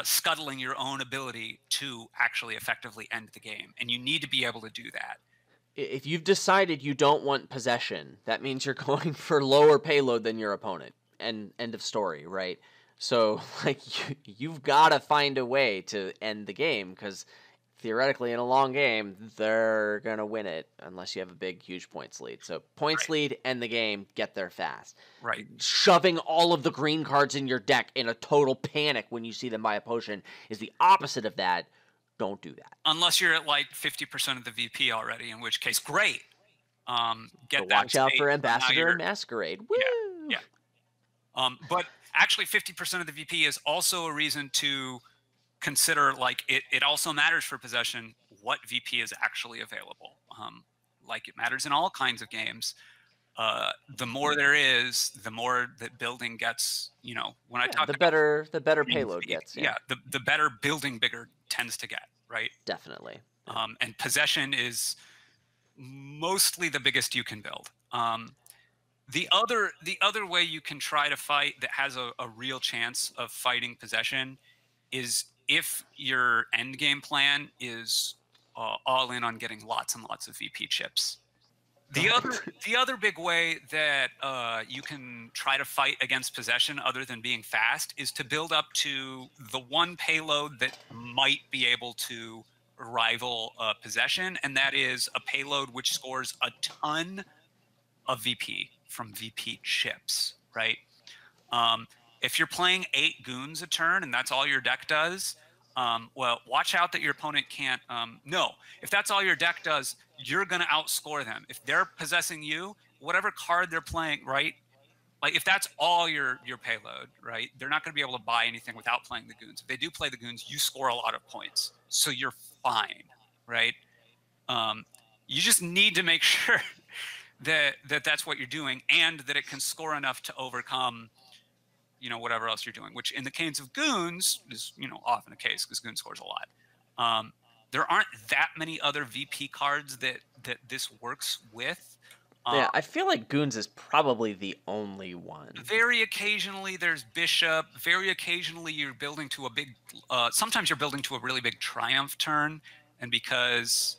scuttling your own ability to actually effectively end the game, and you need to be able to do that. If you've decided you don't want possession, that means you're going for lower payload than your opponent. And end of story, right? So, like, you've got to find a way to end the game, because theoretically, in a long game, they're going to win it unless you have a big, huge points lead. So, points Right. lead, end the game, get there fast. Right. Shoving all of the green cards in your deck in a total panic when you see them buy a potion is the opposite of that. Don't do that. Unless you're at like 50% of the VP already, in which case, great. Get But that watch out estate, for so now Ambassador you're and Masquerade. Woo! yeah. But actually, 50% of the VP is also a reason to consider, like, it also matters for possession what VP is actually available. Like, it matters in all kinds of games. The more there is, the more that building gets. When I Yeah, talk the about better payload gets. yeah, the better building bigger tends to get, right? Definitely. Yeah. And possession is mostly the biggest you can build. The other way you can try to fight that has a real chance of fighting possession is if your end game plan is all in on getting lots and lots of VP chips. The other Right. the other big way that you can try to fight against possession, other than being fast, is to build up to the one payload that might be able to rival possession, and that is a payload which scores a ton of VP from VP chips, right? Um, if you're playing 8 goons a turn and that's all your deck does, well, watch out that your opponent can't. No, if that's all your deck does, you're going to outscore them. If they're possessing you, whatever card they're playing, right? Like, if that's all your payload, right? They're not going to be able to buy anything without playing the goons. If they do play the goons, you score a lot of points, so you're fine, right? You just need to make sure that's what you're doing, and that it can score enough to overcome whatever else you're doing, which in the case of goons is often the case, because goon scores a lot. There aren't that many other VP cards that this works with. Yeah, I feel like Goons is probably the only one. Very occasionally there's Bishop. Very occasionally you're building to a big sometimes you're building to a really big Triumph turn, and because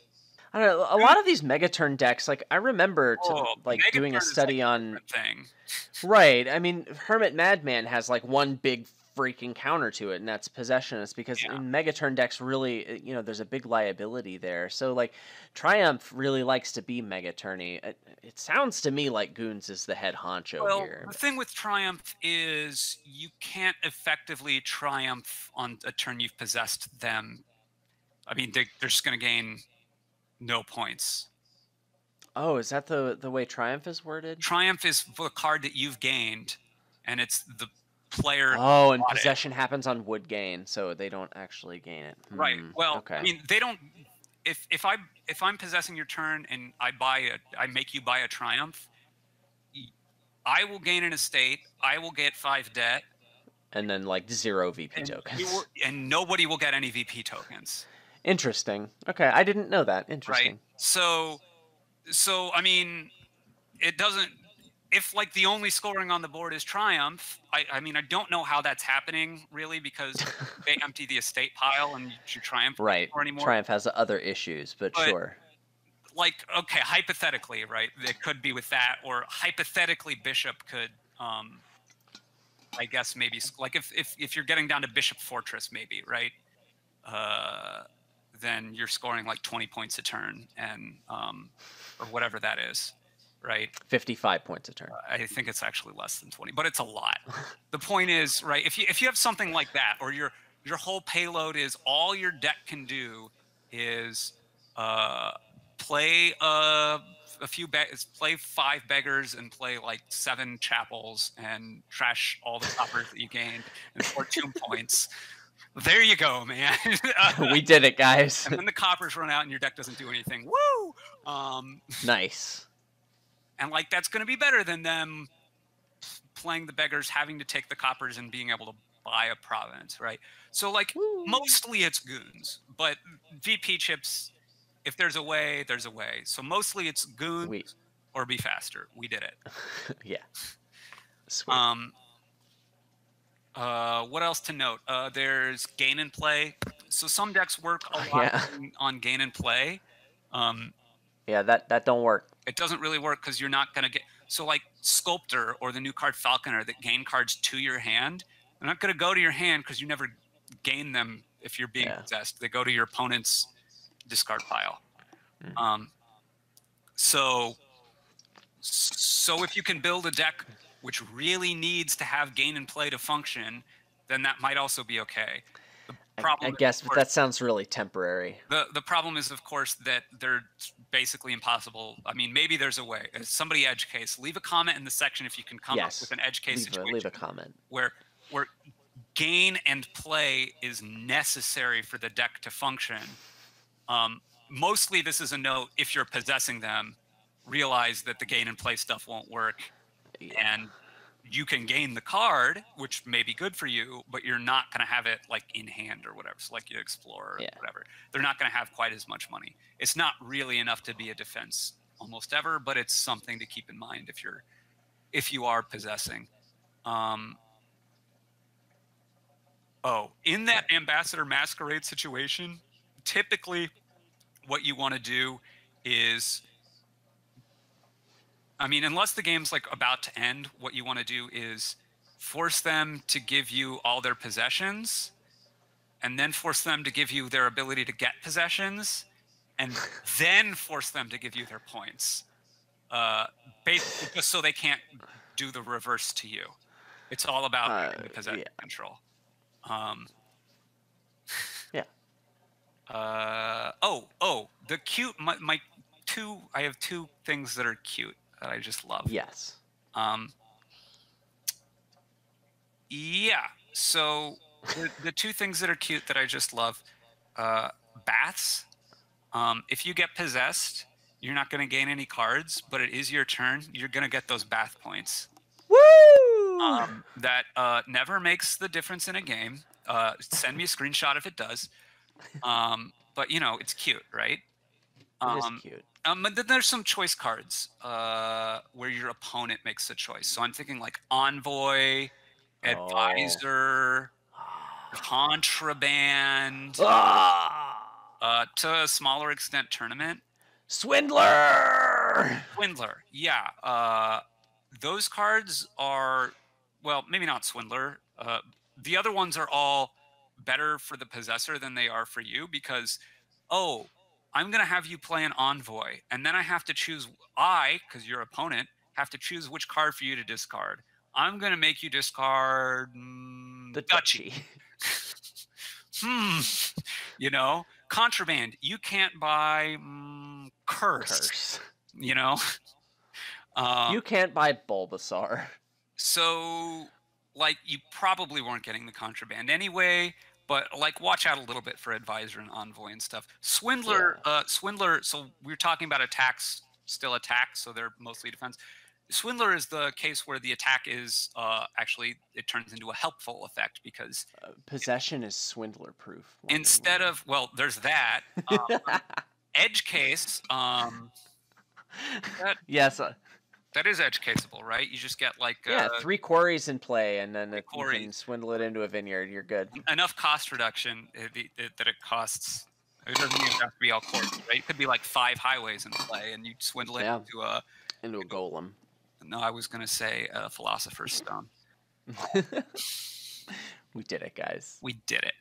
I don't know, a lot of these Megaturn decks, like, I remember doing a Megaturn is like study a on. different thing. Right. I mean, Hermit Madman has like one big freaking counter to it, and that's possession. It's because Yeah. in Megaturn decks, really, there's a big liability there. So, like, Triumph really likes to be Megaturny. It sounds to me like Goons is the head honcho Well, here. the thing with Triumph is you can't effectively triumph on a turn you've possessed them. I mean, they're just going to gain no points. Oh, is that the way Triumph is worded? Triumph is for the card that you've gained, and it's the player. Oh, and bought it. possession happens on wood gain, so they don't actually gain it. Right. Well, okay. I mean, they don't. If I'm possessing your turn and I make you buy a Triumph, I will gain an estate. I will get 5 debt, and then like 0 VP and tokens. and nobody will get any VP tokens. Interesting. Okay, I didn't know that. Interesting. Right. So I mean, it doesn't. If like the only scoring on the board is Triumph, I mean, I don't know how that's happening really, because they empty the estate pile and your Triumph Right. or anymore. Triumph has other issues, but sure. like, okay, hypothetically, right? It could be with that, or hypothetically, bishop could, I guess maybe like if you're getting down to bishop fortress, maybe, right? Then you're scoring like 20 points a turn, and or whatever that is, right? 55 points a turn. I think it's actually less than 20, but it's a lot. The point is, right? If you have something like that, or your whole payload is all your deck can do is play play 5 beggars and play like 7 chapels and trash all the coppers that you gained and score 2 points. There you go, man. We did it, guys. And then the coppers run out and your deck doesn't do anything. Woo! Nice. And like that's going to be better than them playing the beggars, having to take the coppers and being able to buy a province, right? So like mostly it's goons, but VP chips, if there's a way, there's a way. So mostly it's goons or be faster. We did it. Yeah. Sweet. What else to note? There's gain and play. So some decks work a lot on gain and play. Yeah, that don't work. It doesn't really work because you're not going to get... So like Sculptor or the new card Falconer that gain cards to your hand, they're not going to go to your hand because you never gain them if you're being possessed. They go to your opponent's discard pile. So if you can build a deck which really needs to have gain and play to function, then that might also be okay. I guess, but that sounds really temporary. The problem is, of course, that they're basically impossible. I mean, maybe there's a way. Somebody edge case. Leave a comment in the section if you can come up with an edge case situation. Leave a comment. Where gain and play is necessary for the deck to function. Mostly this is a note, if you're possessing them, realize that the gain and play stuff won't work. And you can gain the card, which may be good for you, but you're not going to have it like in hand or whatever. So like you explore or whatever. They're not going to have quite as much money. It's not really enough to be a defense almost ever, but it's something to keep in mind if you are possessing. In that Ambassador Masquerade situation, typically what you want to do is, I mean, unless the game's like about to end, what you want to do is force them to give you all their possessions, and then force them to give you their ability to get possessions, and then force them to give you their points. Basically, just so they can't do the reverse to you. It's all about the possession control. The cute. I have 2 things that are cute that I just love. Yes. So the 2 things that are cute that I just love, baths. If you get possessed, you're not going to gain any cards, but it is your turn. You're going to get those bath points. Woo! That never makes the difference in a game. Send me a screenshot if it does. But it's cute, right? It is cute. But then there's some choice cards where your opponent makes a choice. So I'm thinking like Envoy, Advisor, Contraband, to a smaller extent, Tournament. Swindler! Yeah. Those cards are, well, maybe not Swindler. The other ones are all better for the possessor than they are for you because, I'm going to have you play an Envoy, and then I have to choose, because your opponent, have to choose which card for you to discard. I'm going to make you discard the Duchy. Contraband. You can't buy Curse. You can't buy Bulbasaur. So, like, you probably weren't getting the Contraband anyway. But like, watch out a little bit for Advisor and Envoy and stuff. Swindler. So we're talking about attacks, still attacks, so they're mostly defense. Swindler is the case where the attack is actually, it turns into a helpful effect because possession is Swindler proof. Instead of, well, there's that. Edge case. Yes. That is edge caseable, right? You just get like 3 quarries in play, and then you can swindle it into a vineyard. You're good. Enough cost reduction that it costs It doesn't even have to be all courts, right? It could be like 5 highways in play, and you swindle it into a golem. No, I was going to say a philosopher's stone. We did it, guys. We did it.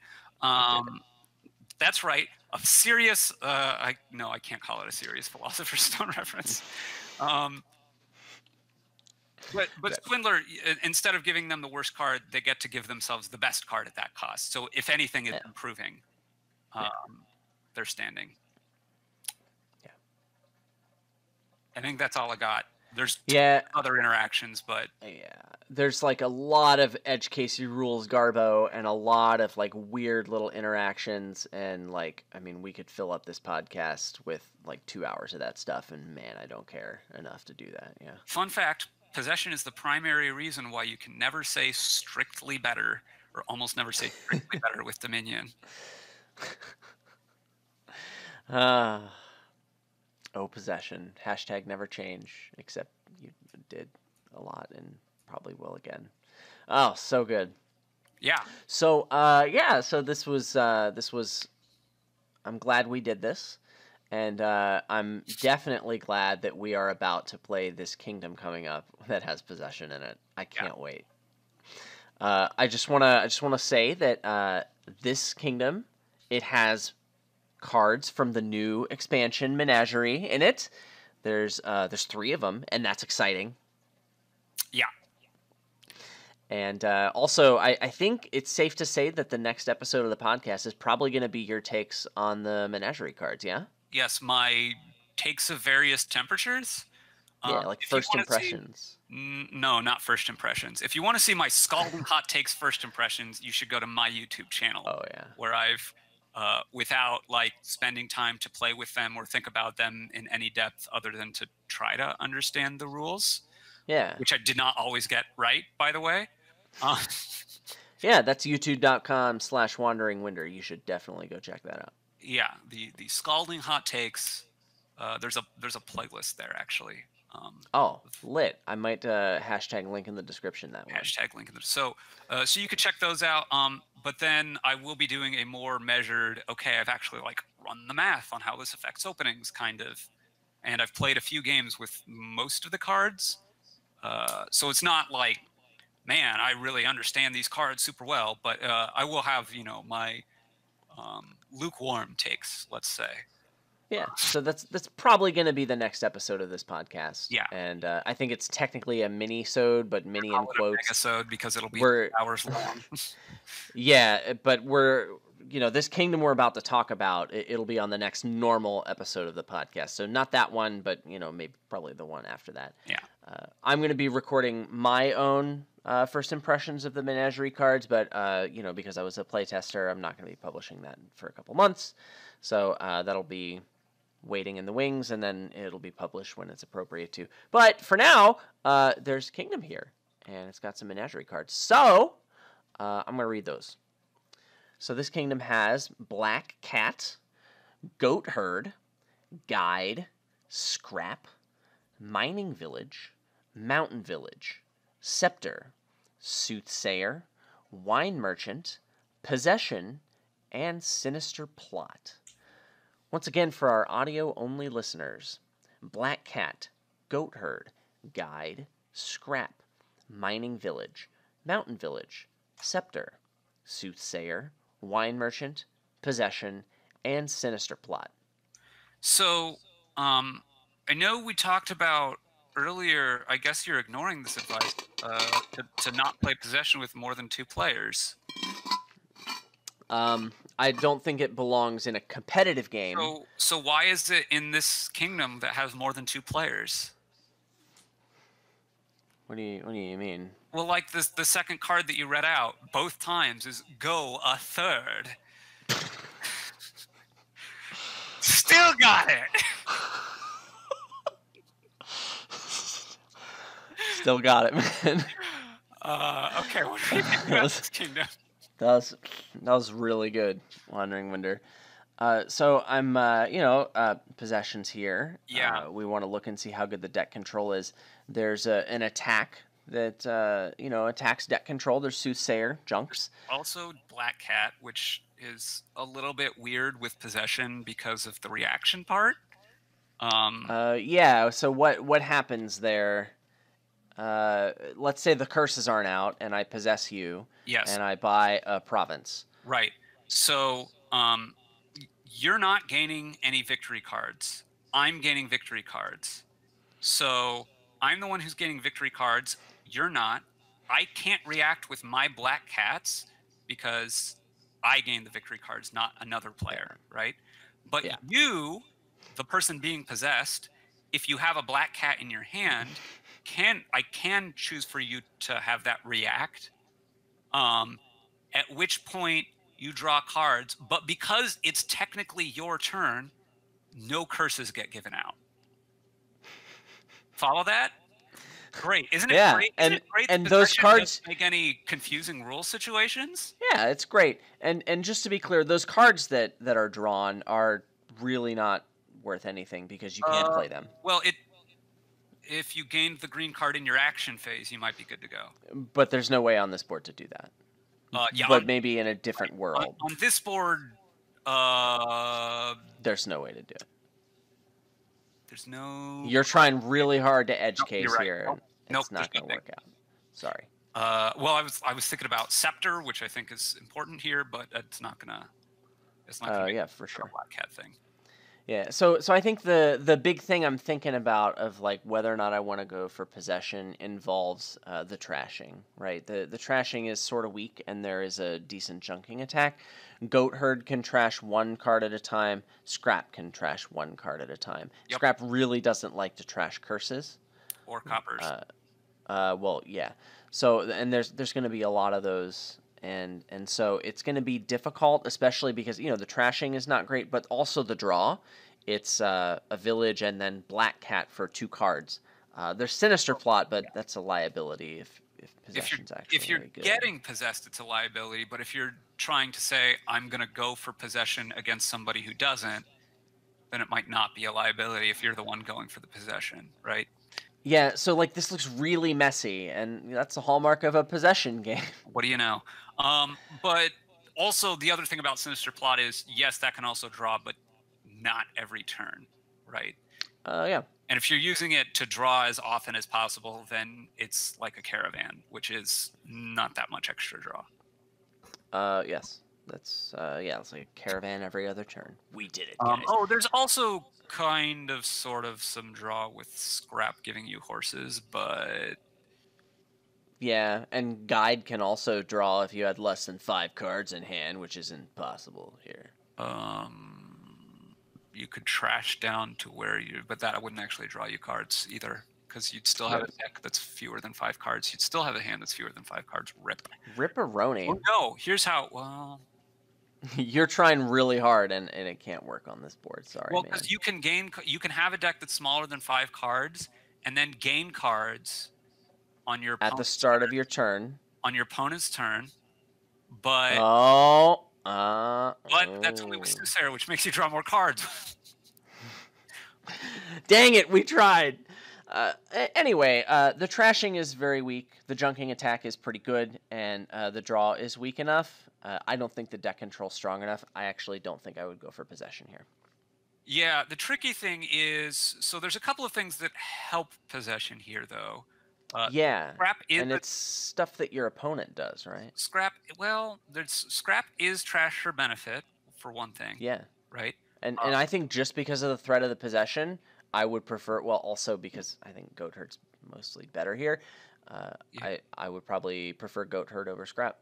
That's right. A serious. I can't call it a serious philosopher's stone reference. But Swindler, instead of giving them the worst card, they get to give themselves the best card at that cost. So if anything, it's improving their standing. Yeah. I think that's all I got. There's other interactions, but there's like a lot of edge casey rules garbo and a lot of like weird little interactions, and like, I mean, we could fill up this podcast with like 2 hours of that stuff, and man, I don't care enough to do that. Yeah. Fun fact: possession is the primary reason why you can never say strictly better, or almost never say strictly better with Dominion. Possession. Hashtag never change, except you did a lot and probably will again. Oh, so good. Yeah. So, so this was, I'm glad we did this. And I'm definitely glad that we are about to play this kingdom coming up that has possession in it. I can't wait. I just want to say that this kingdom, it has cards from the new expansion Menagerie in it. There's 3 of them, and that's exciting. Yeah. And also, I think it's safe to say that the next episode of the podcast is probably going to be your takes on the Menagerie cards, yeah? Yes, my takes of various temperatures. Yeah, like first impressions. No, not first impressions. If you want to see my scalding hot takes first impressions, you should go to my YouTube channel. Oh, yeah. Where I've, without like spending time to play with them or think about them in any depth other than to try to understand the rules. Yeah. Which I did not always get right, by the way. Yeah, that's youtube.com/wanderingwinder. You should definitely go check that out. Yeah, the scalding hot takes. There's a playlist there actually. Lit. I might hashtag link in the description that way. Hashtag link in the so you could check those out. But then I will be doing a more measured. Okay, I've actually like run the math on how this affects openings, kind of, and I've played a few games with most of the cards. So it's not like, man, I really understand these cards super well. But I will have my lukewarm takes, let's say. Yeah, so that's probably going to be the next episode of this podcast. Yeah, and I think it's technically a mini-sode, but mini in quotes. Mega-sode because it'll be hours long. Yeah, but this kingdom we're about to talk about, it'll be on the next normal episode of the podcast. So not that one, but maybe probably the one after that. Yeah, I'm going to be recording my own first impressions of the Menagerie cards, but because I was a playtester, I'm not going to be publishing that for a couple months. So that'll be waiting in the wings, and then it'll be published when it's appropriate to. But for now, there's Kingdom here, and it's got some Menagerie cards. So I'm going to read those. So this kingdom has Black Cat, Goat Herd, Guide, Scrap, Mining Village, Mountain Village, Scepter, Soothsayer, Wine Merchant, Possession, and Sinister Plot. Once again, for our audio-only listeners, Black Cat, Goat Herd, Guide, Scrap, Mining Village, Mountain Village, Scepter, Soothsayer, Wine Merchant, Possession, and Sinister Plot. So, I know we talked about earlier, I guess you're ignoring this advice, to not play Possession with more than 2 players. I don't think it belongs in a competitive game. So why is it in this kingdom that has more than 2 players? What do you mean? Well, like the second card that you read out both times is go a third. Still got it. Still got it, man. Okay, what do you think about this kingdom? That was really good, Wandering Winder. So I'm, possessions here. Yeah. We want to look and see how good the deck control is. There's an attack that you know, attacks deck control. There's Soothsayer, Junks. Also, Black Cat, which is a little bit weird with possession because of the reaction part. Yeah. So what happens there? Let's say the curses aren't out, and I possess you, Yes, and I buy a province. right. So, you're not gaining any victory cards. I'm gaining victory cards. So I'm the one who's getting victory cards. You're not. I can't react with my black cats because I gain the victory cards, not another player, right? But Yeah. you, the person being possessed, if you have a black cat in your hand, I can choose for you to have that react. At which point you draw cards, but because it's technically your turn, no curses get given out. Follow that? Great. Isn't it Yeah, great? Isn't it great that and those possession cards. doesn't make any confusing rule situations? Yeah, it's great. And just to be clear, those cards that are drawn are really not worth anything because you can't play them. Well, if you gained the green card in your action phase, you might be good to go. But there's no way on this board to do that. Yeah, but maybe in a different world. On this board, there's no way to do it. There's no. You're trying really hard to edge case right. here. It's not going to work out. Sorry. Well, I was thinking about Scepter, which I think is important here, but it's not gonna. It's not gonna. Yeah, for sure. Black Cat thing. Yeah, so I think the big thing I'm thinking about of like whether or not I want to go for possession involves the trashing, right? The trashing is sort of weak, and there is a decent junking attack. Goat Herd can trash one card at a time. Scrap can trash one card at a time. Yep. Scrap really doesn't like to trash curses. Or coppers. Well, yeah. So and there's going to be a lot of those. And so it's going to be difficult, especially because, you know, the trashing is not great, but also the draw. It's a village and then Black Cat for 2 cards. There's Sinister Plot, but that's a liability if possession's actually if you're very good. getting possessed, it's a liability. But if you're trying to say, I'm going to go for possession against somebody who doesn't, then it might not be a liability if you're the one going for the possession, right? Yeah, so like this looks really messy, and that's a hallmark of a possession game. What do you know? But also the other thing about Sinister Plot is, yes, that can also draw, but not every turn, right? Yeah. And if you're using it to draw as often as possible, then it's like a caravan, which is not that much extra draw. Yes. That's yeah, it's like a caravan every other turn. We did it, guys. Oh, there's also kind of sort of some draw with Scrap giving you horses, but yeah, and Guide can also draw if you had less than 5 cards in hand, which isn't possible here. You could trash down to where you, but that wouldn't actually draw you cards either, because you'd still have a deck that's fewer than 5 cards. You'd still have a hand that's fewer than 5 cards. Rip-a-roni. Oh, no, here's how. Well, you're trying really hard, and it can't work on this board. Sorry, well, man. because you can have a deck that's smaller than 5 cards, and then gain cards on your at the start of your turn. On your opponent's turn, but but that's only with Soothsayer, which makes you draw more cards. Dang it, we tried. Anyway, the trashing is very weak. The junking attack is pretty good, and the draw is weak enough. I don't think the deck control's strong enough. I actually don't think I would go for possession here. Yeah, the tricky thing is, so there's a couple of things that help possession here, though. Yeah, Scrap is and it's stuff that your opponent does, right? Scrap, well, Scrap is trash for benefit, for one thing. Yeah. Right? And I think just because of the threat of the possession, I would prefer, well, also because I think Goat Herd's mostly better here, I would probably prefer Goat Herd over Scrap.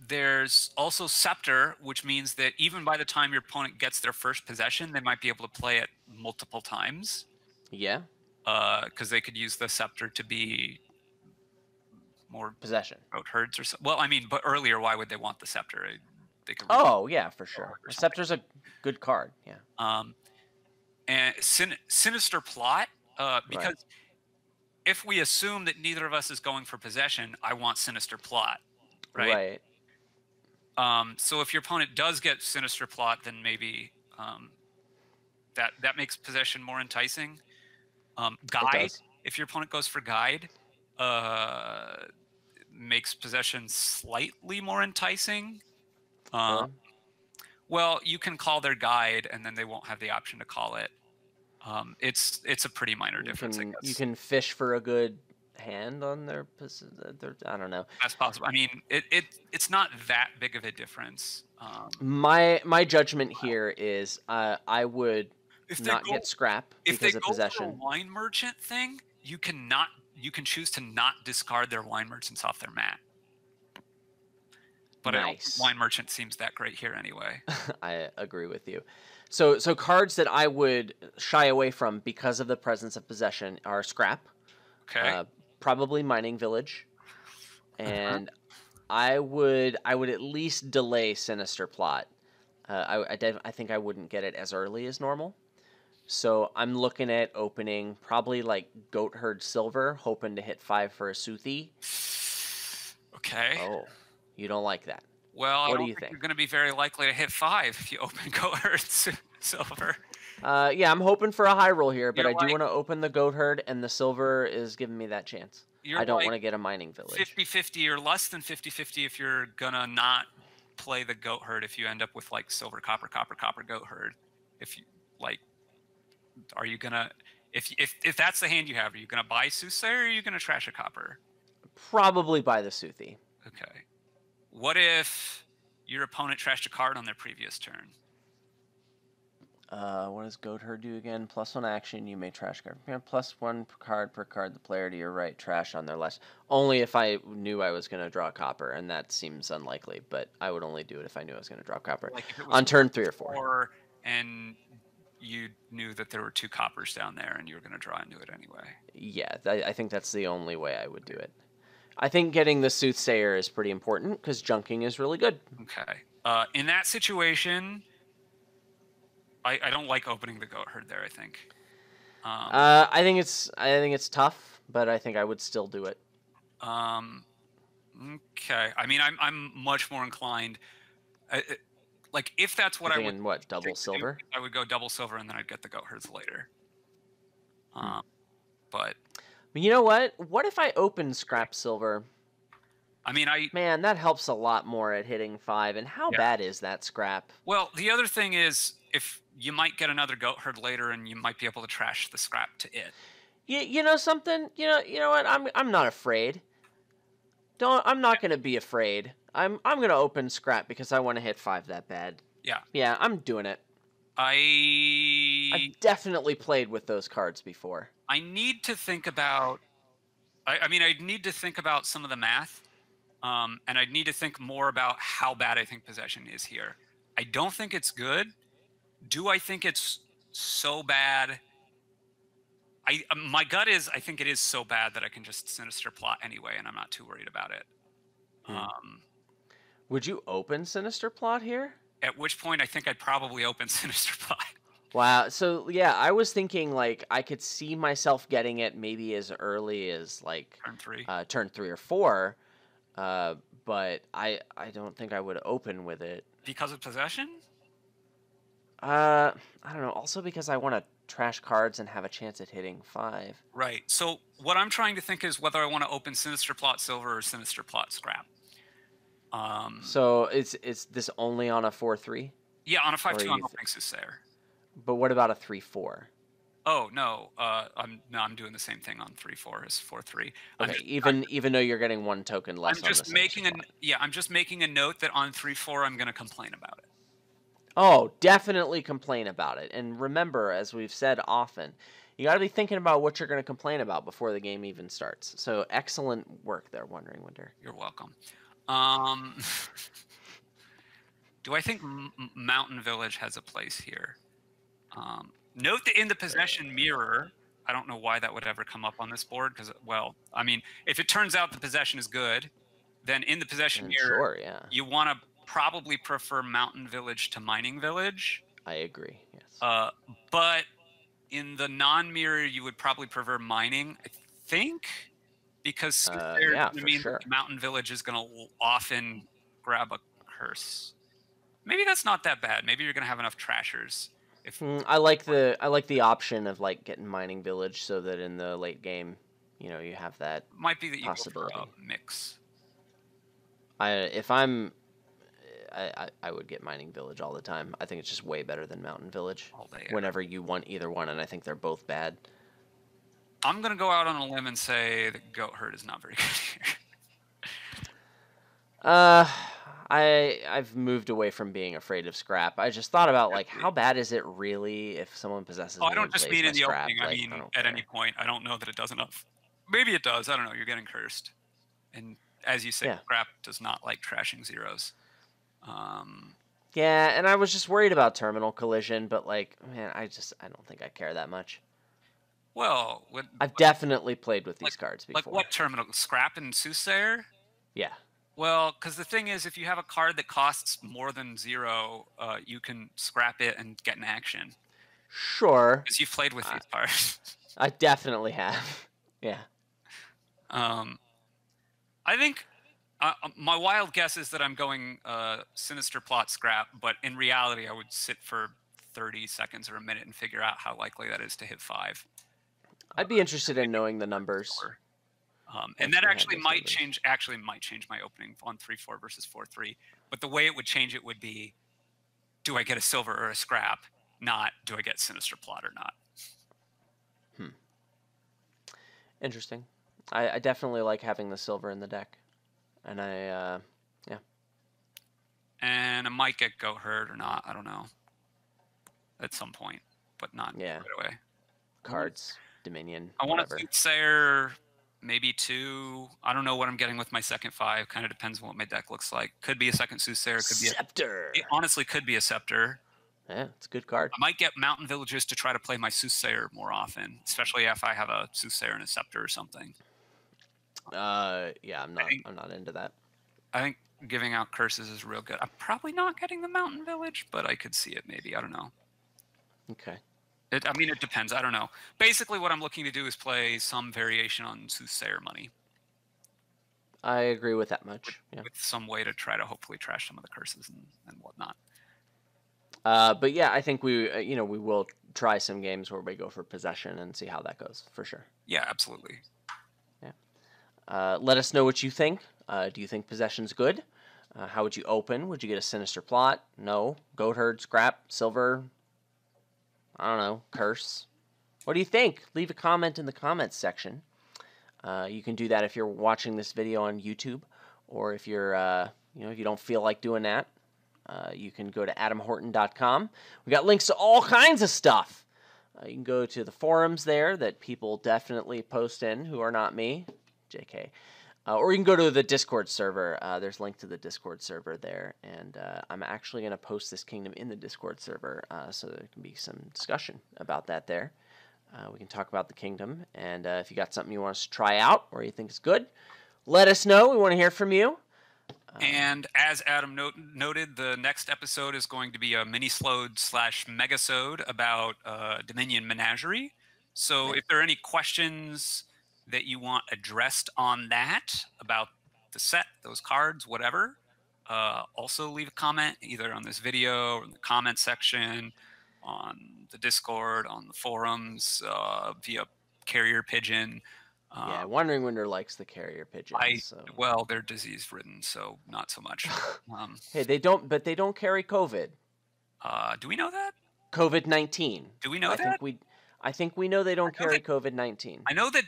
There's also Scepter, which means that even by the time your opponent gets their first possession, they might be able to play it multiple times. Yeah. Because they could use the Scepter to be more possession. Goat Herds or so. Well, I mean, but earlier, why would they want the Scepter? They could yeah, for sure. Scepter's a good card. Yeah. And Sinister Plot, because if we assume that neither of us is going for possession, I want Sinister Plot, right? So if your opponent does get Sinister Plot, then maybe that makes possession more enticing. Guide, if your opponent goes for Guide, makes possession slightly more enticing. Really? Well, you can call their guide, and then they won't have the option to call it. It's a pretty minor difference, I You guess. can fish for a good hand on their I don't know. That's possible. I mean, it's not that big of a difference. My judgment here is I would If they not go get scrap if they because of go for a possession. wine merchant thing, you can choose to not discard their wine merchants off their mat. But I don't think Nice. wine merchant seems that great here anyway. I agree with you. So cards that I would shy away from because of the presence of possession are scrap, Okay. uh, probably mining village, Uh-huh. and I would at least delay sinister plot. I think I wouldn't get it as early as normal. So I'm looking at opening probably like Goat Herd Silver, hoping to hit 5 for a Suthi. Okay. Oh, you don't like that. Well, I What do don't you think think? you're going to be very likely to hit 5 if you open Cohorts Silver. Yeah, I'm hoping for a high roll here, but You're I do like want to open the Goat Herd, and the Silver is giving me that chance. you're I don't like want to get a mining village. 50-50 or less than 50-50 if you're going to not play the Goat Herd if you end up with like silver, copper, copper, copper Goat Herd. If you like, are you going to if that's the hand you have, are you going to buy Soothsayer or are you going to trash a copper? Probably by the Suthi. Okay. What if your opponent trashed a card on their previous turn? What does Goat Herd do again? +1 action, you may trash card. Yeah, +1 card per card the player to your right trash on their left. Only if I knew I was going to draw copper, and that seems unlikely, but I would only do it if I knew I was going to draw copper. Like if it was On turn 3 or 4. 4 and you knew that there were 2 coppers down there and you were going to draw into it anyway. Yeah, I think that's the only way I would do it. I think getting the Soothsayer is pretty important, because junking is really good. Okay. In that situation, I don't like opening the Goat Herd there, I think. I think it's tough, but I think I would still do it. Okay. I mean, I'm much more inclined. Like if that's what You're I would thinking what, double think to do, silver? I would go double silver and then I'd get the Goat Herds later. But You know what? What if I open scrap silver? I mean, Man, that helps a lot more at hitting 5. And how Yeah. bad is that scrap? Well, the other thing is if you might get another Goat Herd later and you might be able to trash the scrap to it. You know something? You know what? I'm not afraid. I'm not gonna be afraid. I'm gonna open scrap because I want to hit 5 that bad. Yeah. Yeah, I'm doing it. I've definitely played with those cards before. I need to think about. I mean, I need to think about some of the math, and I'd need to think more about how bad I think possession is here. I don't think it's good. Do I think it's so bad? My gut is I think it is so bad that I can just sinister plot anyway, and I'm not too worried about it. Would you open Sinister Plot here? At which point I think I'd probably open sinister plot. Wow. So yeah, I was thinking like I could see myself getting it maybe as early as like Turn 3. turn 3 or 4, but I don't think I would open with it. Because of possession? I don't know. Also because I want to trash cards and have a chance at hitting 5. Right. So what I'm trying to think is whether I want to open sinister plot silver or sinister plot scrap. So it's this only on a 4/3? Yeah, on a 5-2, you I'm opening Soothsayer. But what about a 3/4? Oh no, I'm doing the same thing on 3/4 as 4/3. Okay, even though you're getting 1 token less I'm on the just Sinister making Plot. I'm just making a note that on 3/4 I'm going to complain about it. Oh, definitely complain about it. And remember, as we've said often, you got to be thinking about what you're going to complain about before the game even starts. So excellent work there, Wandering Winder. You're welcome. Do I think Mountain Village has a place here? Note that in the possession mirror, I don't know why that would ever come up on this board because, well, I mean, if it turns out the possession is good, then in the possession mirror, Sure, yeah. you want to probably prefer Mountain Village to Mining Village. I agree, yes. But in the non-mirror, you would probably prefer Mining, I think, because yeah, for sure. Mountain Village is going to often grab a curse. Maybe that's not that bad. Maybe you're going to have enough trashers. I like the option of like getting Mining Village so that in the late game you know, you have that Might be that you possibility. go for a mix. I would get Mining Village all the time. I think it's just way better than Mountain Village. All day. Whenever you want either one, and I think they're both bad. I'm gonna go out on a limb and say that Goat Herd is not very good here. I've moved away from being afraid of scrap. I just thought about, like, how bad is it really if someone possesses me I don't and just plays mean my in the scrap? opening. Like, I mean don't at care. any point. I don't know that it does enough. Maybe it does. I don't know. You're getting cursed. And as you say, Yeah. scrap does not like trashing zeros. Yeah, and I was just worried about terminal collision, but, like, man, I don't think I care that much. Well, I've definitely played with these cards before. like what terminal? Scrap and Soothsayer? Yeah. Well, because the thing is, if you have a card that costs more than 0, you can scrap it and get an action. Sure. Because you've played with these cards. I definitely have. Yeah. I think my wild guess is that I'm going Sinister Plot scrap, but in reality, I would sit for 30 seconds or a minute and figure out how likely that is to hit 5. I'd be interested in knowing the numbers. And that actually might change my opening on 3-4 versus 4-3. But the way it would change it would be, do I get a silver or a scrap? Not, do I get Sinister Plot or not? Interesting. I definitely like having the silver in the deck. And yeah. And I might get Goat Herd or not. I don't know. At some point, but not right away. Cards, Dominion, I want whatever. a Soothsayer, maybe 2. I don't know what I'm getting with my second 5. Kind of depends on what my deck looks like. Could be a second Soothsayer. Could be Scepter. It honestly could be a Scepter. Yeah, it's a good card. I might get Mountain Villages to try to play my Soothsayer more often, especially if I have a Soothsayer and a Scepter or something. Yeah, I'm not into that. I think giving out curses is real good. I'm probably not getting the Mountain Village, but I could see it maybe. I don't know. Okay. I mean, it depends. I don't know. Basically, what I'm looking to do is play some variation on Soothsayer money. I agree with that much. With some way to try to hopefully trash some of the curses and whatnot. But yeah, I think we will try some games where we go for possession and see how that goes for sure. Yeah, absolutely. Yeah. Let us know what you think. Do you think possession's good? How would you open? Would you get a Sinister Plot? No. Goat Herd, Scrap, Silver. I don't know. Curse. What do you think? Leave a comment in the comments section. You can do that if you're watching this video on YouTube, or if you're if you don't feel like doing that. You can go to adamhorton.com. We got links to all kinds of stuff. You can go to the forums there that people definitely post in who are not me. JK. Or you can go to the Discord server. There's a link to the Discord server there. And I'm actually going to post this kingdom in the Discord server so there can be some discussion about that there. We can talk about the kingdom. And if you got something you want us to try out or you think is good, let us know. We want to hear from you. And as Adam noted, the next episode is going to be a mini-slode / megasode about Dominion Menagerie. So if there are any questions that you want addressed on that, about the set, those cards, whatever, also leave a comment either on this video or in the comment section, on the Discord, on the forums, via carrier pigeon. Yeah, Wandering Winder likes the carrier pigeons. Well, they're disease-ridden, so not so much. Hey, they don't carry COVID. Do we know that? COVID-19. Do we know that? I think we know they don't carry COVID-19. I know that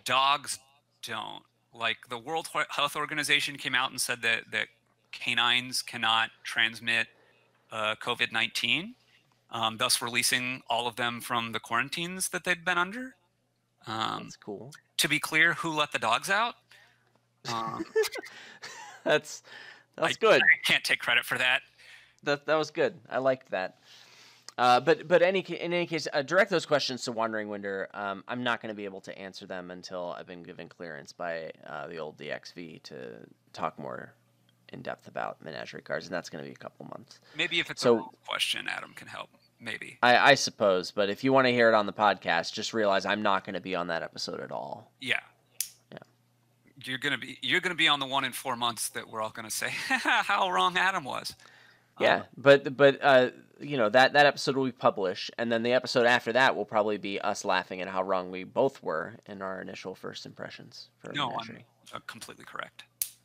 dogs don't. Like, the World Health Organization came out and said that canines cannot transmit COVID-19, thus releasing all of them from the quarantines that they'd been under. That's cool. To be clear, who let the dogs out? That's good. I can't take credit for that. That was good. I liked that. But in any case, direct those questions to Wandering Winder. I'm not going to be able to answer them until I've been given clearance by the old DXV to talk more in depth about Menagerie cards, and that's going to be a couple months. Maybe if it's a wrong question, Adam can help. Maybe. I suppose, but if you want to hear it on the podcast, just realize I'm not going to be on that episode at all. Yeah. You're gonna be on the one in 4 months that we're all gonna say how wrong Adam was. Yeah, but you know, that episode will be published, and then the episode after that will probably be us laughing at how wrong we both were in our initial first impressions for No, Menagerie. I'm completely correct.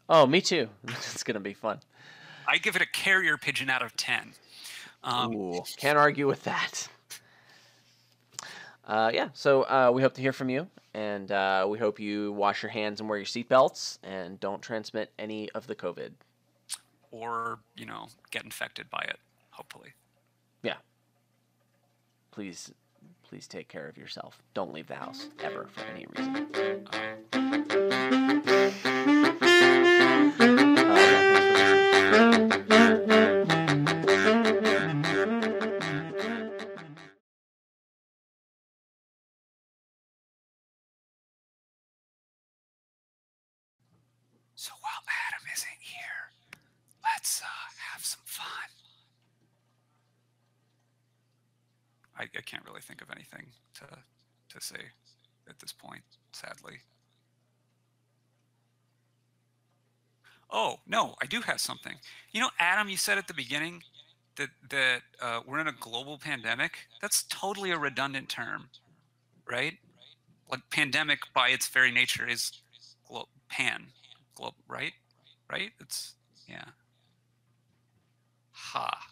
Oh, me too. It's gonna be fun. I give it a carrier pigeon out of 10. Ooh, can't argue with that. Yeah, so we hope to hear from you, and we hope you wash your hands and wear your seatbelts, and don't transmit any of the COVID. Or, you know, get infected by it, hopefully. Yeah. Please take care of yourself. Don't leave the house ever for any reason. So while Adam isn't here, let's have some fun. I can't really think of anything to say at this point, sadly. Oh, no, I do have something. You know, Adam, you said at the beginning that we're in a global pandemic. That's totally a redundant term, right? Like pandemic by its very nature is right? Right? It's, yeah. Ha.